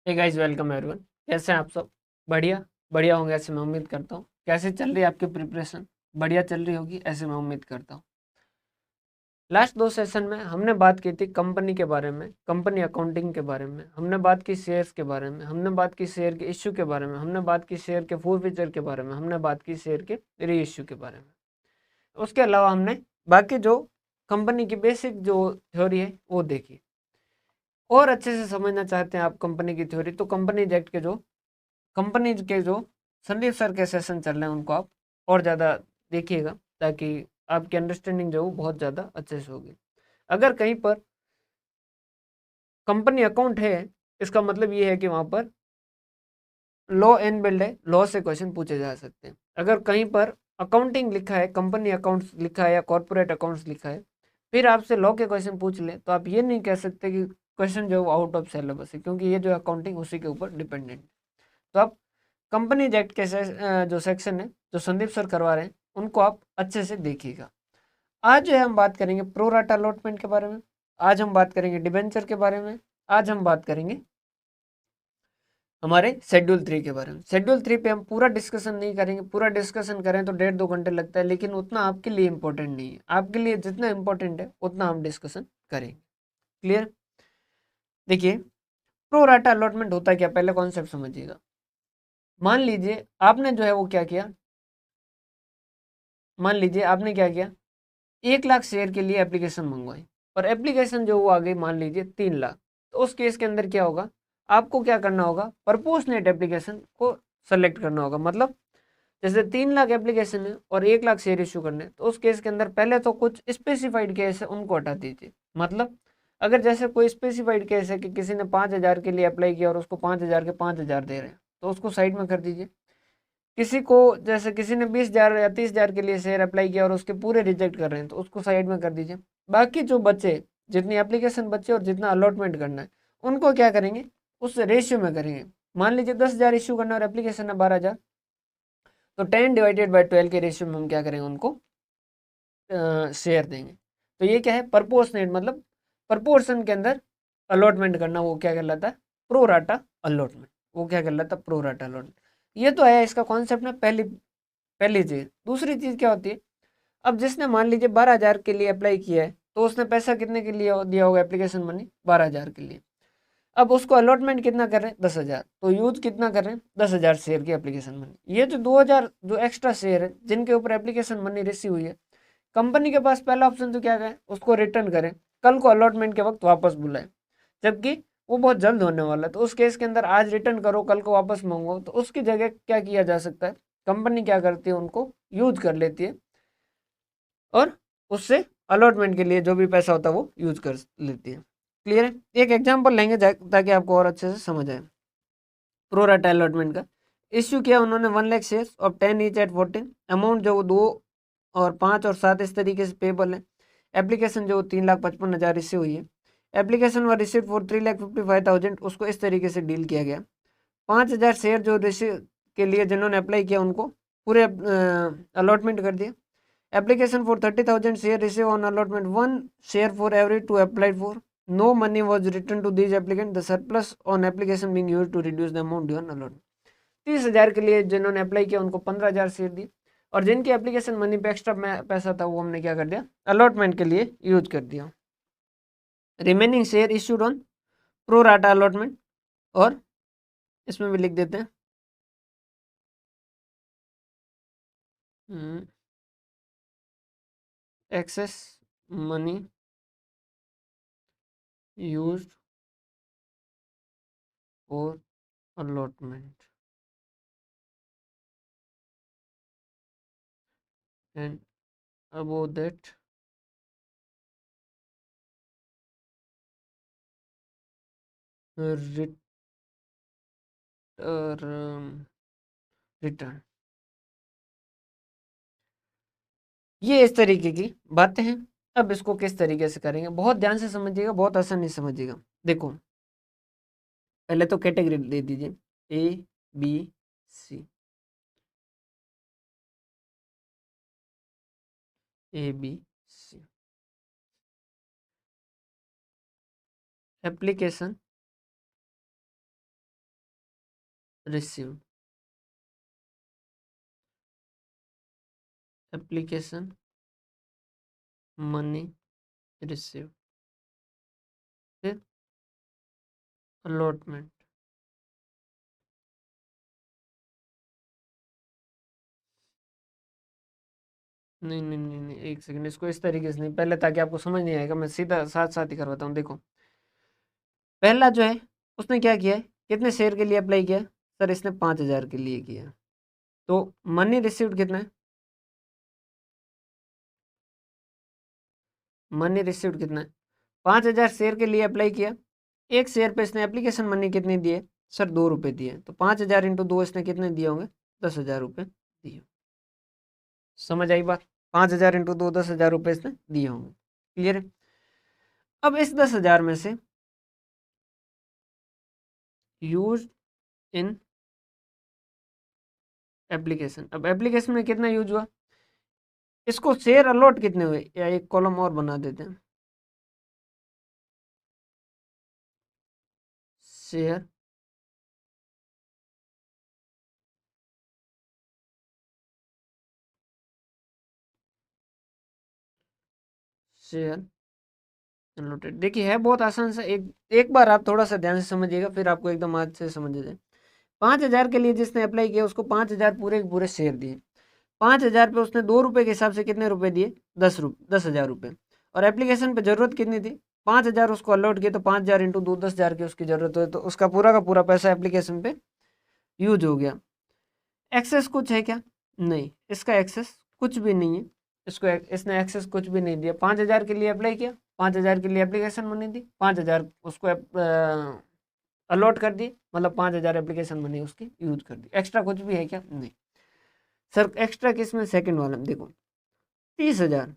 Hey guys, welcome everyone. कैसे हैं आप सब? बढ़िया बढ़िया होंगे ऐसे मैं उम्मीद करता हूँ। कैसे चल रही है आपकी प्रिपरेशन? बढ़िया चल रही होगी ऐसे मैं उम्मीद करता हूँ। लास्ट दो सेशन में हमने बात की थी कंपनी के बारे में, कंपनी अकाउंटिंग के बारे में, हमने बात की शेयर्स के बारे में, हमने बात की शेयर के इश्यू के बारे में, हमने बात की शेयर के फॉरफीचर के बारे में, हमने बात की शेयर के री इश्यू के बारे में। उसके अलावा हमने बाकी जो कंपनी की बेसिक जो थ्योरी है वो देखी। और अच्छे से समझना चाहते हैं आप कंपनी की थ्योरी, तो कंपनी के जो संदीप सर के सेशन चल रहे हैं उनको आप और ज़्यादा देखिएगा, ताकि आपकी अंडरस्टैंडिंग जो है वो बहुत ज़्यादा अच्छे से होगी। अगर कहीं पर कंपनी अकाउंट है, इसका मतलब ये है कि वहाँ पर लॉ एन बिल्ड है, लॉ से क्वेश्चन पूछे जा सकते हैं। अगर कहीं पर अकाउंटिंग लिखा है, कंपनी अकाउंट्स लिखा है या कॉर्पोरेट अकाउंट्स लिखा है, फिर आपसे लॉ के क्वेश्चन पूछ ले, तो आप ये नहीं कह सकते कि क्वेश्चन जो है आउट ऑफ सिलेबस है, क्योंकि ये जो अकाउंटिंग उसी के ऊपर डिपेंडेंट है। तो आप कंपनी एक्ट के जो सेक्शन है, जो संदीप सर करवा रहे हैं, उनको आप अच्छे से देखिएगा। आज जो है हम बात करेंगे प्रो राटा अलॉटमेंट के बारे में, आज हम बात करेंगे डिबेंचर के बारे में, आज हम बात करेंगे हमारे शेड्यूल 3 के बारे में। शेड्यूल 3 पे हम पूरा डिस्कशन नहीं करेंगे, पूरा डिस्कशन करें तो 1.5-2 घंटे लगता है, लेकिन उतना आपके लिए इंपॉर्टेंट नहीं है। आपके लिए जितना इंपॉर्टेंट है उतना हम डिस्कशन करेंगे। क्लियर? देखिए, प्रो राटा अलॉटमेंट होता है क्या, पहले कॉन्सेप्ट समझिएगा। मान लीजिए आपने जो है वो क्या किया, मान लीजिए आपने क्या किया, 1 लाख शेयर के लिए एप्लीकेशन मंगवाई, और एप्लीकेशन जो वो आ गई मान लीजिए 3 लाख। तो उस केस के अंदर क्या होगा, आपको क्या करना होगा, प्रपोर्शनेट एप्लीकेशन को सेलेक्ट करना होगा। मतलब जैसे 3 लाख एप्लीकेशन है और 1 लाख शेयर इशू करने हैं, तो उस केस के अंदर पहले तो कुछ स्पेसिफाइड केस है उनको हटा दीजिए। मतलब अगर जैसे कोई स्पेसिफाइड केस है कि किसी ने 5,000 के लिए अप्लाई किया और उसको 5,000 के 5,000 दे रहे हैं, तो उसको साइड में कर दीजिए। किसी को जैसे किसी ने 20,000 या 30,000 के लिए शेयर अप्लाई किया और उसके पूरे रिजेक्ट कर रहे हैं, तो उसको साइड में कर दीजिए। बाकी जो बचे, जितनी एप्लीकेशन बचे और जितना अलॉटमेंट करना है, उनको क्या करेंगे, उस रेशियो में करेंगे। मान लीजिए 10,000 इश्यू करना और एप्लीकेशन है 12,000, तो 10/12 के रेशियो में हम क्या करेंगे, उनको शेयर देंगे। तो ये क्या है, प्रपोर्शनेट, मतलब प्रपोर्शन के अंदर अलॉटमेंट करना, वो क्या कहलाता है, प्रो राटा अलॉटमेंट। वो क्या कहलाता है, प्रो राटा अलॉटमेंट। ये तो है इसका कॉन्सेप्ट ना, पहली पहली चीज। दूसरी चीज क्या होती है, अब जिसने मान लीजिए 12,000 के लिए अप्लाई किया है, तो उसने पैसा कितने के लिए दिया होगा, एप्लीकेशन मनी 12,000 के लिए। अब उसको अलॉटमेंट कितना कर रहे हैं, 10,000, तो यूज कितना कर रहे हैं, 10,000 शेयर की एप्लीकेशन मनी। ये जो 2,000 जो एक्स्ट्रा शेयर है जिनके ऊपर एप्लीकेशन मनी रिसीव हुई है, कंपनी के पास पहला ऑप्शन तो क्या है, उसको रिटर्न करें, कल को अलॉटमेंट के वक्त वापस बुलाए। जबकि वो बहुत जल्द होने वाला है, तो उस केस के अंदर आज रिटर्न करो, कल को वापस मंगो, तो उसकी जगह क्या किया जा सकता है, कंपनी क्या करती है, उनको यूज कर लेती है और उससे अलॉटमेंट के लिए जो भी पैसा होता है वो यूज कर लेती है। क्लियर है? एक एग्जांपल लेंगे ताकि आपको और अच्छे से समझ आए। प्रो राटा अलॉटमेंट का इश्यू किया उन्होंने 1 lakh share of 10 each eight 14, amount जो वो 2 और 5 और 7 इस तरीके से पेबल है। एप्लीकेशन जो 3,55,000 इससे हुई है। एप्लीकेशन व रिसीव फॉर 3,55,000, उसको इस तरीके से डील किया गया। 5,000 शेयर जो रिसीव के लिए जिन्होंने अप्लाई किया उनको पूरे अलॉटमेंट कर दिया। Application for 30,000 share receive on allotment, 1 share for every 2 applied for. No money was return to these applicant, the surplus on application being used to reduce the amount due on allotment. 30,000 के लिए जिन्होंने apply किया उनको 15,000 share दिए, और जिनकी application money पे extra पैसा था वो हमने क्या कर दिया, अलॉटमेंट के लिए यूज कर दिया। Remaining share issued on pro rata allotment, और इसमें भी लिख देते हैं excess money used for allotment and above that return. ये इस तरीके की बातें हैं। अब इसको किस तरीके से करेंगे, बहुत ध्यान से समझिएगा, बहुत आसानी से समझिएगा। देखो, पहले तो कैटेगरी दे दीजिए, A B C, A B C. Application received, application money receive, फिर अलॉटमेंट, नहीं नहीं नहीं नहीं, एक सेकंड, इसको इस तरीके से नहीं, पहले ताकि आपको समझ नहीं आएगा, मैं सीधा साथ साथ ही करवाता हूँ। देखो पहला जो है उसने क्या किया है, कितने शेयर के लिए अप्लाई किया है? सर इसने 5,000 के लिए किया। तो मनी रिसीव्ड कितना है? मनी रिसीव्ड कितना है? 5,000 शेयर के लिए अप्लाई किया, एक शेयर पे इसने एप्लीकेशन मनी कितनी दी है? सर 2 रुपये दिए। तो 5,000 इंटू 2 इसने कितने दिए होंगे? 10,000 रुपये दिए। समझ आई बात? 5,000 इंटू 2 10,000 रुपये इसने दिए होंगे। क्लियर है? अब इस 10,000 में से यूज इन एप्लीकेशन, अब एप्लीकेशन में कितना यूज हुआ, इसको शेयर अलॉट कितने हुए, या एक कॉलम और बना देते हैं, शेयर शेयर अलॉटेड। देखिए है बहुत आसान सा, एक एक बार आप थोड़ा सा ध्यान से समझिएगा, फिर आपको एकदम आज से समझ जाए। 5,000 के लिए जिसने अप्लाई किया उसको 5,000 पूरे के पूरे शेयर दिए। 5,000 पे उसने 2 रुपए के हिसाब से कितने रुपए दिए? 10,000 रुपए। और एप्लीकेशन पे जरूरत कितनी थी? 5,000 उसको अलॉट किए, तो 5,000 इंटू 2 10,000 की उसकी जरूरत है, तो उसका पूरा का पूरा पैसा एप्लीकेशन पे यूज हो गया। एक्सेस कुछ है क्या? नहीं, इसका एक्सेस कुछ भी नहीं है। इसको इसने एक्सेस कुछ भी नहीं दिया। 5,000 के लिए अप्लाई किया, 5,000 के लिए एप्लीकेशन मनी दी, 5,000 उसको अलॉट कर दी, मतलब 5,000 एप्लीकेशन मनी उसकी यूज कर दी। एक्स्ट्रा कुछ भी है क्या? नहीं। सर एक्स्ट्रा किस में? सेकंड वाला में देखो, 30,000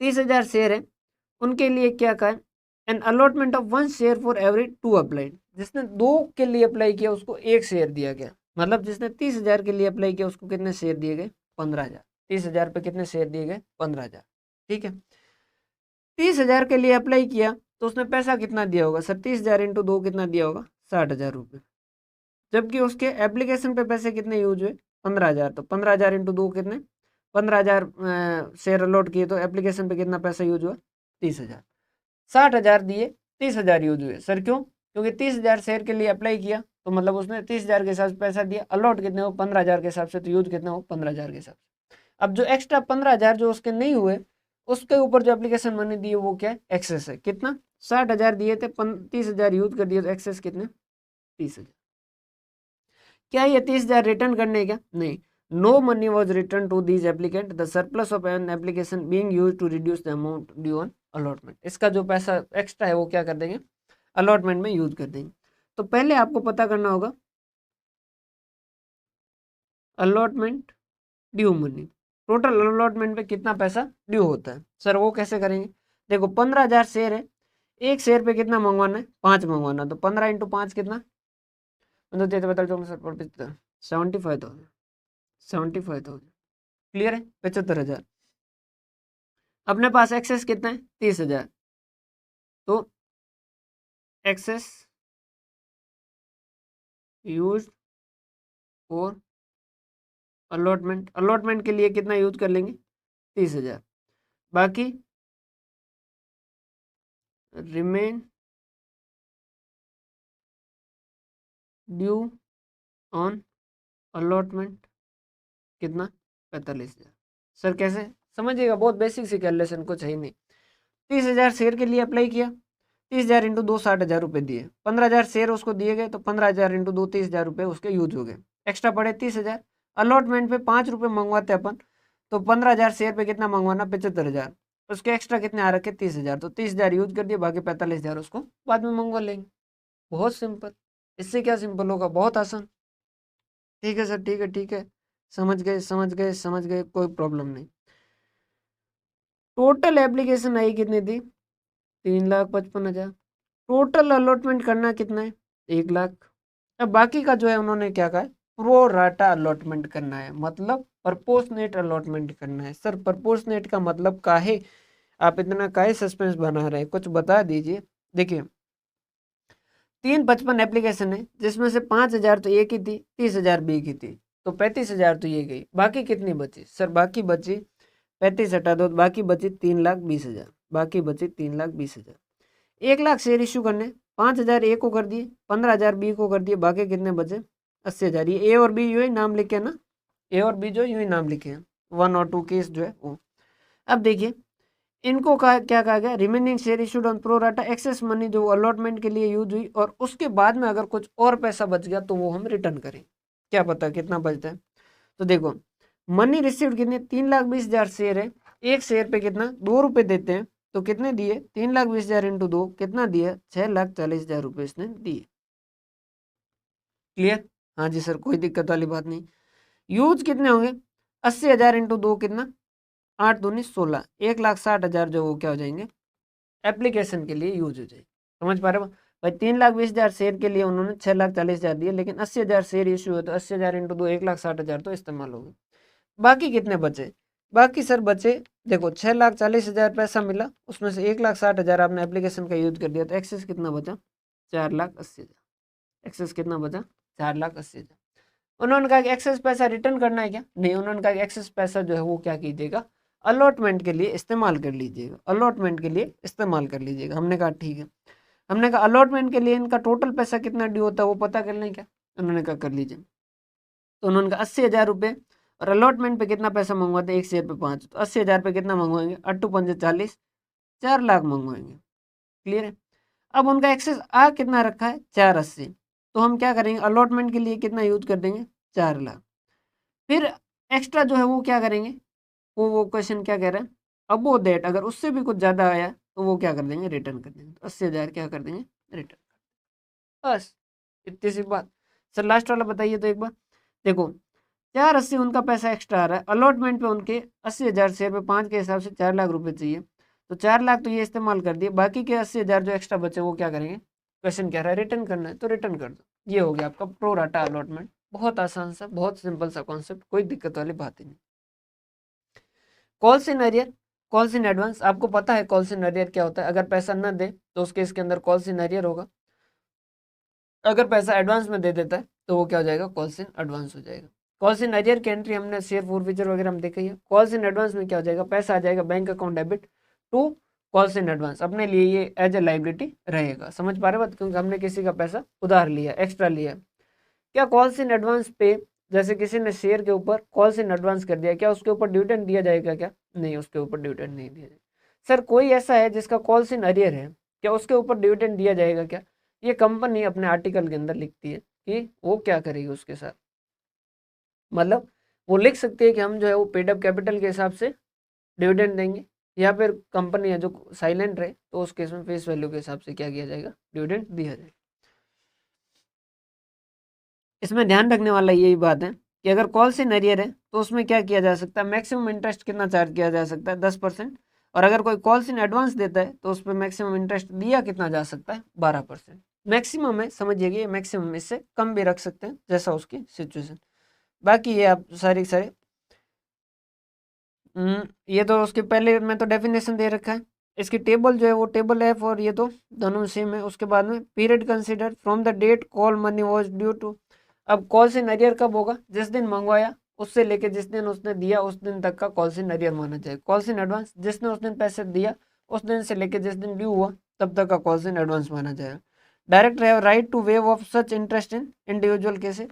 30,000 शेयर है, उनके लिए क्या कहा है? An allotment of 1 share for every 2 applied. जिसने 2 के लिए अप्लाई किया उसको 1 शेयर दिया गया। मतलब जिसने 30,000 के लिए अप्लाई किया उसको कितने शेयर दिए गए? 15,000। 30,000 पे कितने शेयर दिए गए? 15,000। ठीक है, 30,000 के लिए अप्लाई किया तो उसने पैसा कितना दिया होगा? सर 30,000 इंटू 2 कितना दिया होगा? 60,000 रुपये। जबकि उसके एप्लीकेशन पे पैसे कितने यूज हुए? 15,000। तो 15,000 इंटू 2 कितने? 15,000 शेयर अलॉट किए, तो एप्लीकेशन पे कितना पैसा यूज हुआ? 30,000। 60,000 दिए, 30,000 यूज हुए। सर क्यों? क्योंकि 30,000 शेयर के लिए अप्लाई किया, तो मतलब उसने 30,000 के हिसाब से पैसा दिया। अलॉट कितने हो? 15,000 के हिसाब से, तो यूज कितने हो? 15,000 के हिसाब से। अब जो एक्स्ट्रा 15,000 जो उसके नहीं हुए, उसके ऊपर जो एप्लीकेशन मनी दी है वो क्या है? एक्सेस है। कितना? 60,000 दिए थे, 30,000 यूज कर दिए, तो एक्सेस कितने? 30,000। क्या ये 30,000 रिटर्न करने क्या? नहीं। No money was return to these applicant, the surplus of an application being used to reduce the amount due on allotment. इसका जो पैसा एक्स्ट्रा है वो क्या कर देंगे? अलॉटमेंट में यूज कर देंगे। तो पहले आपको पता करना होगा allotment due money, total allotment पे कितना पैसा ड्यू होता है। सर वो कैसे करेंगे? देखो 15,000 शेयर है, एक शेयर पे कितना मंगवाना है? 5 मंगवाना। तो 15 इंटू 5 कितना? मतलब बता दो सर, 75,000। 75,000 क्लियर है? 75,000। अपने पास एक्सेस कितना है? 30,000। तो एक्सेस यूज और अलॉटमेंट, अलॉटमेंट के लिए कितना यूज कर लेंगे? 30,000। बाकी रिमेन ड्यू ऑन अलॉटमेंट कितना? 45,000। सर कैसे? समझिएगा, बहुत बेसिक सी कैलकुलेशन, कुछ है ही नहीं। 30,000 शेयर के लिए अप्लाई किया, 30,000 इंटू 2 60,000 रुपये दिए, 15,000 शेयर उसको दिए गए, तो 15,000 इंटू 2 30,000 रुपये उसके यूज हो गए। एक्स्ट्रा पड़े 30,000। अलॉटमेंट पे 5 रुपये मंगवाते अपन, तो 15,000 शेयर पे कितना मंगवाना? 75,000। उसके एक्स्ट्रा कितने आ रखे? 30,000। तो 30,000 यूज कर दिए, बाकी 45,000 उसको बाद में मंगवा लेंगे। बहुत सिंपल। इससे क्या सिंपल होगा? बहुत आसान। ठीक है सर, ठीक है ठीक है, समझ गए समझ गए समझ गए, कोई प्रॉब्लम नहीं। टोटल एप्लीकेशन आई कितनी थी? 3,55,000। टोटल अलॉटमेंट करना कितना है? 1,00,000। अब बाकी का जो है उन्होंने क्या कहा है? प्रो राटा अलॉटमेंट करना है, मतलब प्रपोर्शनेट अलॉटमेंट करना है। सर प्रपोर्शनेट का मतलब का है? आप इतना काहे सस्पेंस बना रहे हैं, कुछ बता दीजिए। देखिए 355 एप्लीकेशन है, जिसमें से 5000 तो ए की थी, 30,000 बी की थी, तो 35,000 तो ये गई। बाकी कितनी बची सर? बाकी बची 35 हटा दो, बाकी बची 3,20,000, बाकी बची 3,20,000। 1,00,000 शेयर इशू करने, 5,000 ए को कर दिए, 15,000 बी को कर दिए, बाकी कितने बचे? 80,000। ये ए और बी यू ही नाम लिखे ना, ए और बी जो यूं ही नाम लिखे हैं, 1 और 2 केस जो है वो। अब देखिए इनको क्या कहा गया? Remaining share issued on pro rata excess money, जो अलॉटमेंट के लिए यूज हुई और उसके बाद में अगर कुछ और पैसा बच गया तो वो हम रिटर्न करें। क्या पता कितना बचता है? तो देखो मनी रिसीव्ड कितने? 3,20,000 शेयर है, एक शेयर पे कितना? 2 रुपए देते हैं, तो कितने दिए? 3,20,000 इंटू 2 कितना दिया? 6,40,000 रुपये इसने दिए। क्लियर? हाँ जी सर, कोई दिक्कत वाली बात नहीं। यूज कितने होंगे? 80,000 इंटू 2 कितना? 8 दूनी 16, 1,60,000 जो वो क्या हो जाएंगे? एप्लीकेशन के लिए यूज हो जाएगी। समझ पा रहे हो भाई? 3,20,000 शेयर के लिए उन्होंने 6,40,000 दिए, लेकिन 80,000 शेयर इशू है तो 80,000 इंटू 2 1,60,000 तो इस्तेमाल हो गए। बाकी कितने बचे? बाकी सर बचे, देखो 6,40,000 पैसा मिला, उसमें से 1,60,000 आपने एप्लीकेशन का यूज कर दिया, तो एक्सेस कितना बचा? 4,80,000। एक्सेस कितना बचा? 4,80,000। उन्होंने कहा कि एक्सेस पैसा रिटर्न करना है क्या? नहीं, उन्होंने कहा कि एक्सेस पैसा जो है वो क्या कीजिएगा? अलॉटमेंट के लिए इस्तेमाल कर लीजिएगा, अलॉटमेंट के लिए इस्तेमाल कर लीजिएगा। हमने कहा ठीक है। हमने कहा अलॉटमेंट के लिए इनका टोटल पैसा कितना ड्यू होता है वो पता कर लें क्या? उन्होंने कहा कर लीजिए। तो उन्होंने कहा 80,000 रुपये, और अलॉटमेंट पे कितना पैसा मंगवाते हैं? 1 शेयर पे 5, तो 80,000 पे कितना मंगवाएंगे? 8×5 = 40, 4,00,000 मंगवाएंगे। क्लियर है? अब उनका एक्सेस आ कितना रखा है? 480, तो हम क्या करेंगे? अलॉटमेंट के लिए कितना यूज कर देंगे? 4,00,000। फिर एक्स्ट्रा जो है वो क्या करेंगे? वो क्वेश्चन क्या कह रहा है? अबो दैट, अगर उससे भी कुछ ज़्यादा आया तो वो क्या कर देंगे? रिटर्न कर देंगे। तो 80,000 क्या कर देंगे? रिटर्न। बस इतनी सी बात। सर लास्ट वाला बताइए तो एक बार। देखो 480 उनका पैसा एक्स्ट्रा आ रहा है, अलॉटमेंट पे उनके 80,000 शेयर पे 5 के हिसाब से 4,00,000 रुपये चाहिए, तो 4,00,000 तो ये इस्तेमाल कर दिए, बाकी के 80,000 जो एक्स्ट्रा बचे वो क्या करेंगे? क्वेश्चन कह रहा है रिटर्न करना है, तो रिटर्न कर दो। ये हो गया आपका प्रो राटा अलॉटमेंट। बहुत आसान सा, बहुत सिंपल सा कॉन्सेप्ट, कोई दिक्कत वाली बात ही नहीं। Calls in arrear, calls in advance, आपको पता है कॉल्स इन अरियर क्या होता है? अगर पैसा न दे तो उस केस के अंदर कॉल्स इन अरियर होगा, अगर पैसा एडवांस में दे देता है तो वो क्या हो जाएगा? कॉल्स इन एडवांस हो जाएगा। कॉल्स इन अरियर की एंट्री हमने शेयर फॉरफीचर वगैरह हम देखी है। कॉल्स इन एडवांस में क्या हो जाएगा? पैसा आ जाएगा bank account debit to calls in advance, अपने लिए ये एज ए लाइबिलिटी रहेगा। समझ पा रहे बात? क्योंकि हमने किसी का पैसा उधार लिया, एक्स्ट्रा लिया। क्या कॉल्स इन एडवांस पे, जैसे किसी ने शेयर के ऊपर कॉल्स इन एडवांस कर दिया, क्या उसके ऊपर डिविडेंड दिया जाएगा क्या? नहीं, उसके ऊपर डिविडेंड नहीं दिया जाएगा। सर कोई ऐसा है जिसका कॉल्स इन अरियर है, क्या उसके ऊपर डिविडेंड दिया जाएगा क्या? ये कंपनी अपने आर्टिकल के अंदर लिखती है कि वो क्या करेगी उसके साथ। मतलब वो लिख सकती है कि हम जो है वो पेड अप कैपिटल के हिसाब से डिविडेंड देंगे, या फिर कंपनी है जो साइलेंट रहे तो उस केस में फेस वैल्यू के हिसाब से क्या किया जाएगा? डिविडेंड दिया जाएगा। इसमें ध्यान रखने वाला यही बात है कि अगर कॉल्स इन अरियर है तो उसमें क्या किया जा सकता है? मैक्सिमम इंटरेस्ट कितना चार्ज किया जा सकता है? 10%। और अगर कोई कॉल्स इन एडवांस देता है तो उस पर मैक्सिमम इंटरेस्ट दिया कितना जा सकता है? 12%। मैक्सिमम है, समझिए ये मैक्सिमम, इससे कम भी रख सकते हैं जैसा उसकी सिचुएशन। बाकी ये आप सारे सारे ये तो उसके पहले में तो डेफिनेशन दे रखा है, इसकी टेबल जो है वो टेबल एफ और ये तो दोनों सेम है। उसके बाद में period consider from the date call money was due to, अब कॉल्स इन अरियर कब होगा? जिस दिन मंगवाया उससे लेके जिस दिन उसने दिया उस दिन तक का कॉल्स इन अरियर माना जाएगा। कॉल्स इन एडवांस, जिसने उस दिन पैसे दिया उस दिन से लेके जिस दिन ड्यू हुआ तब तक का कॉल्स इन एडवांस माना जाएगा। Director have right to waive off such interest in individual cases,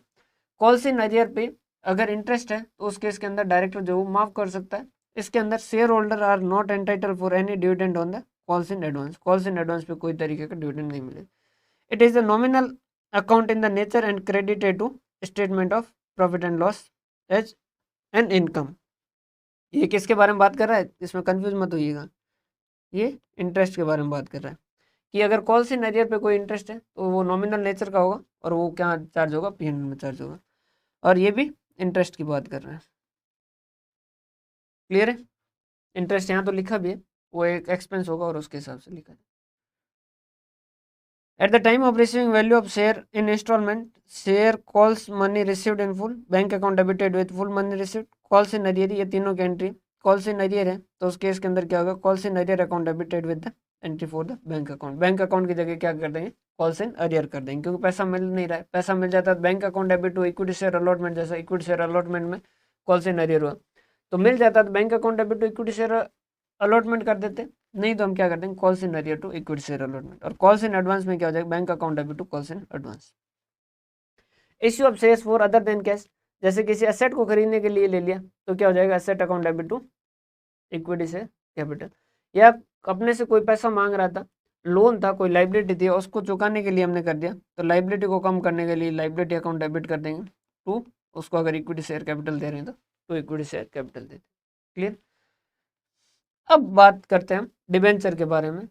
calls in arrear पे अगर इंटरेस्ट है तो उस केस के अंदर डायरेक्टर जो वो माफ कर सकता है। इसके अंदर share holder are not entitle for any dividend on the calls in advance, calls in advance पे कोई तरीके का डिविडेंड नहीं मिलेगा। It is the nominal account in the nature and credited to statement of profit and loss as an income. ये किसके बारे में बात कर रहा है? इसमें कंफ्यूज मत होइएगा, ये इंटरेस्ट के बारे में बात कर रहा है कि अगर कॉल्स इन अरियर पे कोई इंटरेस्ट है तो वो नॉमिनल नेचर का होगा और वो क्या चार्ज होगा? पीएनएल में चार्ज होगा। और ये भी इंटरेस्ट की बात कर रहे हैं। क्लियर है? इंटरेस्ट यहाँ तो लिखा भी है, वो एक एक्सपेंस होगा और उसके हिसाब से लिखा है। At the time of receiving value of share in instalment, share calls money received in full, bank account debited with full money received, calls in arrear, ये तीनों की एंट्री कॉल्स इन अरियर है तो उस केस के अंदर क्या होगा? Calls in arrear account debited with the entry for the bank account, bank account की जगह क्या कर देंगे? कॉल्स इन अरियर कर देंगे, क्योंकि पैसा मिल नहीं रहा है। पैसा मिल जाता है bank account debit to equity share allotment, जैसा इक्विटी शेयर अलॉटमेंट में कॉल्स इन अरियर हुआ तो मिल जाता है, तो bank account debit to equity share allotment कर देते, नहीं तो हम क्या करते हैं calls in arrear to equity share allotment. और कॉल्स इन एडवांस में क्या हो जाएगा, bank account debit to calls in advance. Issue of shares for other than cash, जैसे किसी एसेट को खरीदने के लिए ले लिया तो क्या हो जाएगा asset account debit to equity से कैपिटल। या अपने से कोई पैसा मांग रहा था, लोन था, कोई लाइबिलिटी थी, उसको चुकाने के लिए हमने कर दिया, तो लाइबिलिटी को कम करने के लिए लाइबिलिटी अकाउंट डेबिट कर देंगे टू, उसको अगर इक्विटी शेयर कैपिटल दे रहे हैं तो इक्विटी शेयर कैपिटल देते। क्लियर। अब बात करते हैं हम डिबेंचर के बारे में।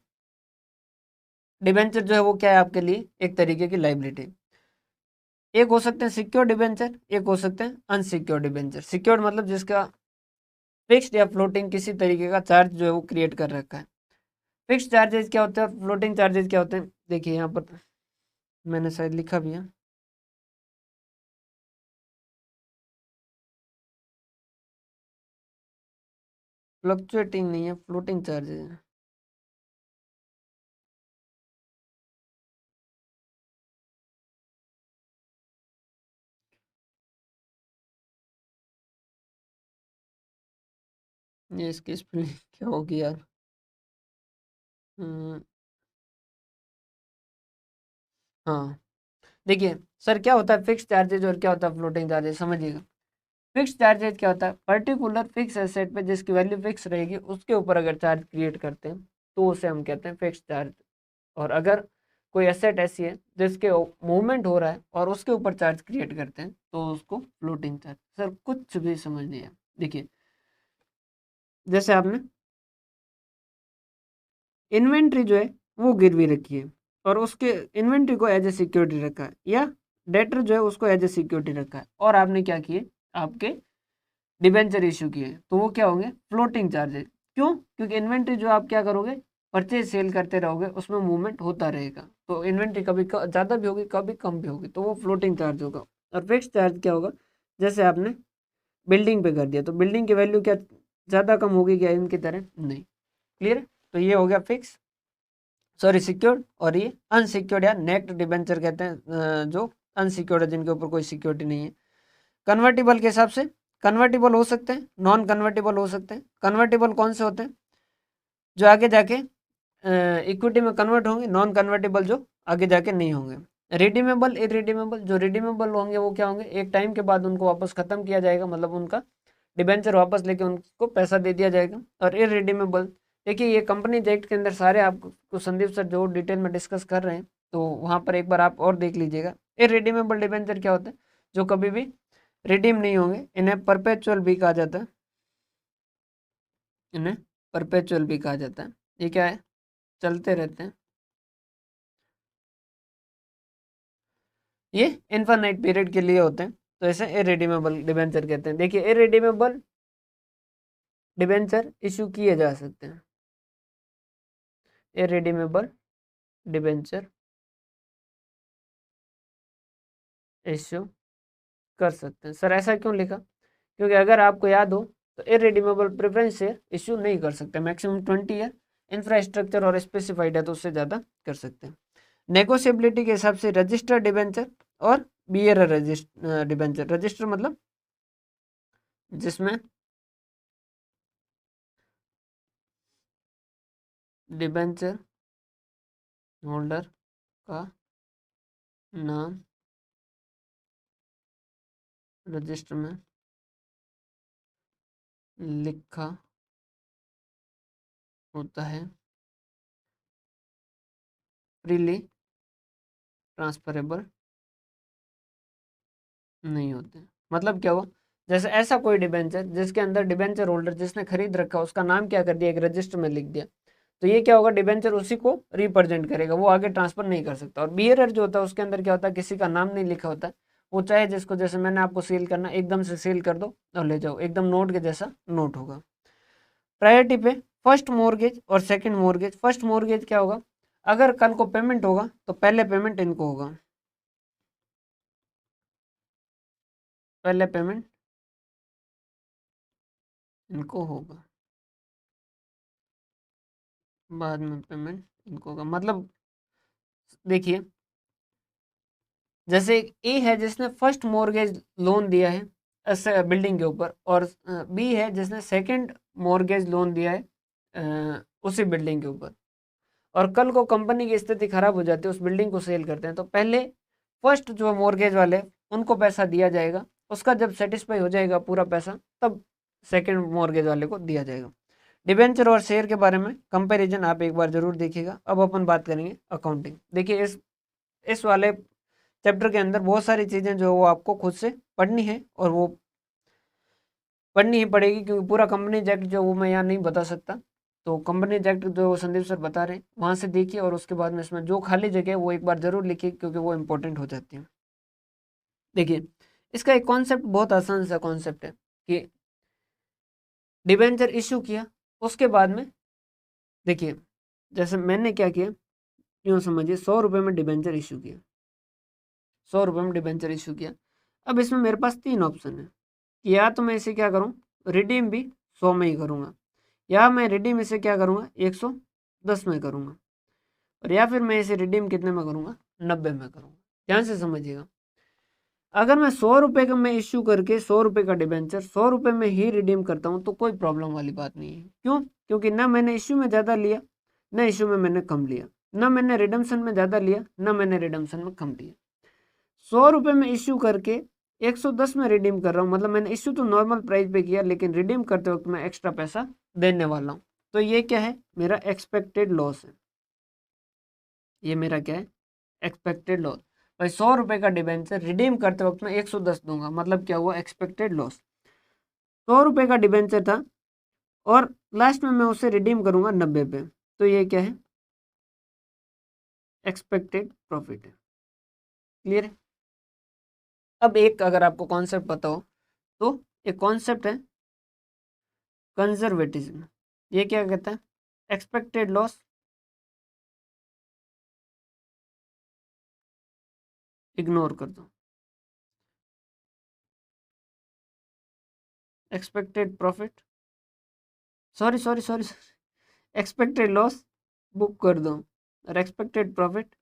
डिबेंचर जो है वो क्या है आपके लिए, एक तरीके की लाइबिलिटी। एक हो सकते हैं सिक्योर डिबेंचर, एक हो सकते हैं अनसिक्योर डिबेंचर। सिक्योर मतलब जिसका फिक्स्ड या फ्लोटिंग किसी तरीके का चार्ज जो है वो क्रिएट कर रखा है। फिक्स्ड चार्जेस क्या होते हैं, फ्लोटिंग चार्जेस क्या होते हैं, देखिए यहाँ पर मैंने शायद लिखा भी है। फ्लक्चुएटिंग नहीं है, फ्लोटिंग चार्जेस है। ये इसकी स्पेलिंग क्या होगी यार। हम्म, हाँ देखिए सर, क्या होता है फिक्स चार्जेज और क्या होता है फ्लोटिंग चार्जेज, समझिएगा। फिक्स चार्जेज क्या होता है, पर्टिकुलर फिक्स एसेट पे जिसकी वैल्यू फिक्स रहेगी उसके ऊपर अगर चार्ज क्रिएट करते हैं तो उसे हम कहते हैं फिक्स चार्ज। और अगर कोई एसेट ऐसी है जिसके मूवमेंट हो रहा है और उसके ऊपर चार्ज क्रिएट करते हैं तो उसको फ्लोटिंग चार्ज। सर कुछ भी समझ नहीं है, देखिए जैसे आपने इन्वेंट्री जो है वो गिरवी रखी है और उसके इन्वेंट्री को एज ए सिक्योरिटी रखा है, या डेटर जो है उसको एज ए सिक्योरिटी रखा है, और आपने क्या किए, आपके डिबेंचर इशू किए, तो वो क्या होंगे फ्लोटिंग चार्जेस। क्यों, क्योंकि इन्वेंट्री जो आप क्या करोगे परचेज सेल करते रहोगे, उसमें मूवमेंट होता रहेगा, तो इन्वेंट्री कभी ज़्यादा भी होगी कभी कम भी होगी, तो वो फ्लोटिंग चार्ज होगा। और फिक्स चार्ज क्या होगा, जैसे आपने बिल्डिंग पे कर दिया तो बिल्डिंग की वैल्यू क्या ज़्यादा कम होगी क्या इनकी तरह, नहीं। क्लियर है, तो ये हो गया फिक्स, सॉरी सिक्योर्ड। और ये अनसिक्योर्ड या नेक्ड डिबेंचर कहते हैं, जो अनसिक्योर्ड है, जिनके ऊपर कोई सिक्योरिटी नहीं है। कन्वर्टिबल के हिसाब से कन्वर्टिबल हो सकते हैं, नॉन कन्वर्टिबल हो सकते हैं। कन्वर्टिबल कौन से होते हैं, जो आगे जाके इक्विटी में कन्वर्ट होंगे, नॉन कन्वर्टेबल जो आगे जाके नहीं होंगे। रिडीमेबल इरिडीमेबल, जो रिडीमेबल होंगे वो क्या होंगे, एक टाइम के बाद उनको वापस खत्म किया जाएगा, मतलब उनका डिबेंचर वापस लेके उनको पैसा दे दिया जाएगा। और इरिडीमेबल, देखिए ये कंपनी एक्ट के अंदर सारे आपको संदीप सर जो डिटेल में डिस्कस कर रहे हैं, तो वहाँ पर एक बार आप और देख लीजिएगा। इरिडीमेबल डिबेंचर क्या होता है, जो कभी भी रिडीम नहीं होंगे, इन्हें परपेचुअल भी कहा जाता है, इन्हें परपेचुअल भी कहा जाता है। ये क्या है, चलते रहते हैं, ये इन्फानाइट पीरियड के लिए होते हैं, तो ऐसे इरिडीमेबल डिबेंचर कहते हैं। देखिए इरिडीमेबल डिबेंचर इशू किए जा सकते हैं, इरिडीमेबल डिबेंचर इशू कर सकते हैं। सर ऐसा क्यों लिखा, क्योंकि अगर आपको याद हो तो इरिडीमेबल प्रेफरेंस शेयर इशू नहीं कर सकते, मैक्सिमम 20 ईयर, इंफ्रास्ट्रक्चर और स्पेसिफाइड है तो उससे ज़्यादा कर सकते हैं। नेगोशिएबिलिटी के हिसाब से रजिस्टर डिबेंचर और बियरर डिबेंचर। रजिस्टर मतलब जिसमें डिबेंचर होल्डर का नाम रजिस्टर में लिखा होता है, फ्रीली ट्रांसफरेबल नहीं होते। मतलब क्या हुआ, जैसे ऐसा कोई डिबेंचर जिसके अंदर डिबेंचर होल्डर जिसने खरीद रखा उसका नाम क्या कर दिया, एक रजिस्टर में लिख दिया, तो ये क्या होगा, डिबेंचर उसी को रिप्रेजेंट करेगा, वो आगे ट्रांसफर नहीं कर सकता। और बियरर जो होता है उसके अंदर क्या होता है, किसी का नाम नहीं लिखा होता है, वो चाहे जिसको, जैसे मैंने आपको सेल करना, एकदम से सेल कर दो और ले जाओ, एकदम नोट के जैसा नोट होगा। प्रायोरिटी पे फर्स्ट मॉर्गेज और सेकंड मॉर्गेज। फर्स्ट मॉर्गेज क्या होगा, अगर कल को पेमेंट होगा तो पहले पेमेंट इनको होगा, पहले पेमेंट इनको होगा, बाद में पेमेंट इनको होगा। मतलब देखिए जैसे ए है जिसने फर्स्ट मॉर्गेज लोन दिया है बिल्डिंग के ऊपर, और बी है जिसने सेकंड मॉर्गेज लोन दिया है उसी बिल्डिंग के ऊपर, और कल को कंपनी की स्थिति खराब हो जाती है, उस बिल्डिंग को सेल करते हैं, तो पहले फर्स्ट जो मॉर्गेज वाले उनको पैसा दिया जाएगा, उसका जब सेटिस्फाई हो जाएगा पूरा पैसा तब सेकंड मॉर्गेज वाले को दिया जाएगा। डिबेंचर और शेयर के बारे में कंपैरिजन आप एक बार जरूर देखिएगा। अब अपन बात करेंगे अकाउंटिंग। देखिए इस वाले चैप्टर के अंदर बहुत सारी चीज़ें जो वो आपको खुद से पढ़नी है, और वो पढ़नी ही पड़ेगी क्योंकि पूरा कंपनी एक्ट जो वो मैं यहाँ नहीं बता सकता। तो कंपनी एक्ट जो संदीप सर बता रहे हैं वहाँ से देखिए, और उसके बाद में इसमें जो खाली जगह है वो एक बार जरूर लिखिए क्योंकि वो इंपॉर्टेंट हो जाती है। देखिए इसका एक कॉन्सेप्ट बहुत आसान सा कॉन्सेप्ट है कि डिबेंचर इश्यू किया, उसके बाद में देखिए जैसे मैंने क्या किया, यूँ समझिए 100 रुपये में डिबेंचर इशू किया, 100 रुपये में डिबेंचर इशू किया। अब इसमें मेरे पास 3 ऑप्शन है कि या तो मैं इसे क्या करूँ, रिडीम भी 100 में ही करूँगा, या मैं रिडीम इसे क्या करूँगा 110 में करूँगा, और या फिर मैं इसे रिडीम कितने में करूँगा 90 में करूँगा। ध्यान से समझिएगा, अगर मैं 100 रुपये का मैं इश्यू करके 100 रुपये का डिबेंचर 100 रुपये में ही रिडीम करता हूँ तो कोई प्रॉब्लम वाली बात नहीं है। क्यों? क्योंकि ना मैंने इश्यू में ज़्यादा लिया, ना इश्यू में मैंने कम लिया, ना मैंने रिडम्शन में ज़्यादा लिया, ना मैंने रिडम्शन में कम लिया। 100 रुपये में इश्यू करके 110 में रिडीम कर रहा हूँ, मतलब मैंने इश्यू तो नॉर्मल प्राइस पे किया लेकिन रिडीम करते वक्त मैं एक्स्ट्रा पैसा देने वाला हूँ। तो ये क्या है, मेरा एक्सपेक्टेड लॉस है। ये मेरा क्या है, एक्सपेक्टेड लॉस। भाई 100 रुपये का डिबेंचर रिडीम करते वक्त मैं 110 दूंगा, मतलब क्या हुआ, एक्सपेक्टेड लॉस। 100 रुपये का डिबेंचर था और लास्ट में मैं उसे रिडीम करूंगा 90 पे, तो ये क्या है, एक्सपेक्टेड प्रॉफिट है। क्लियर है? अब एक अगर आपको कॉन्सेप्ट पता हो तो एक कॉन्सेप्ट है कंजर्वेटिज्म। ये क्या कहता है, एक्सपेक्टेड लॉस इग्नोर कर दो, expected profit sorry sorry sorry expected loss book कर दो, और एक्सपेक्टेड प्रॉफिट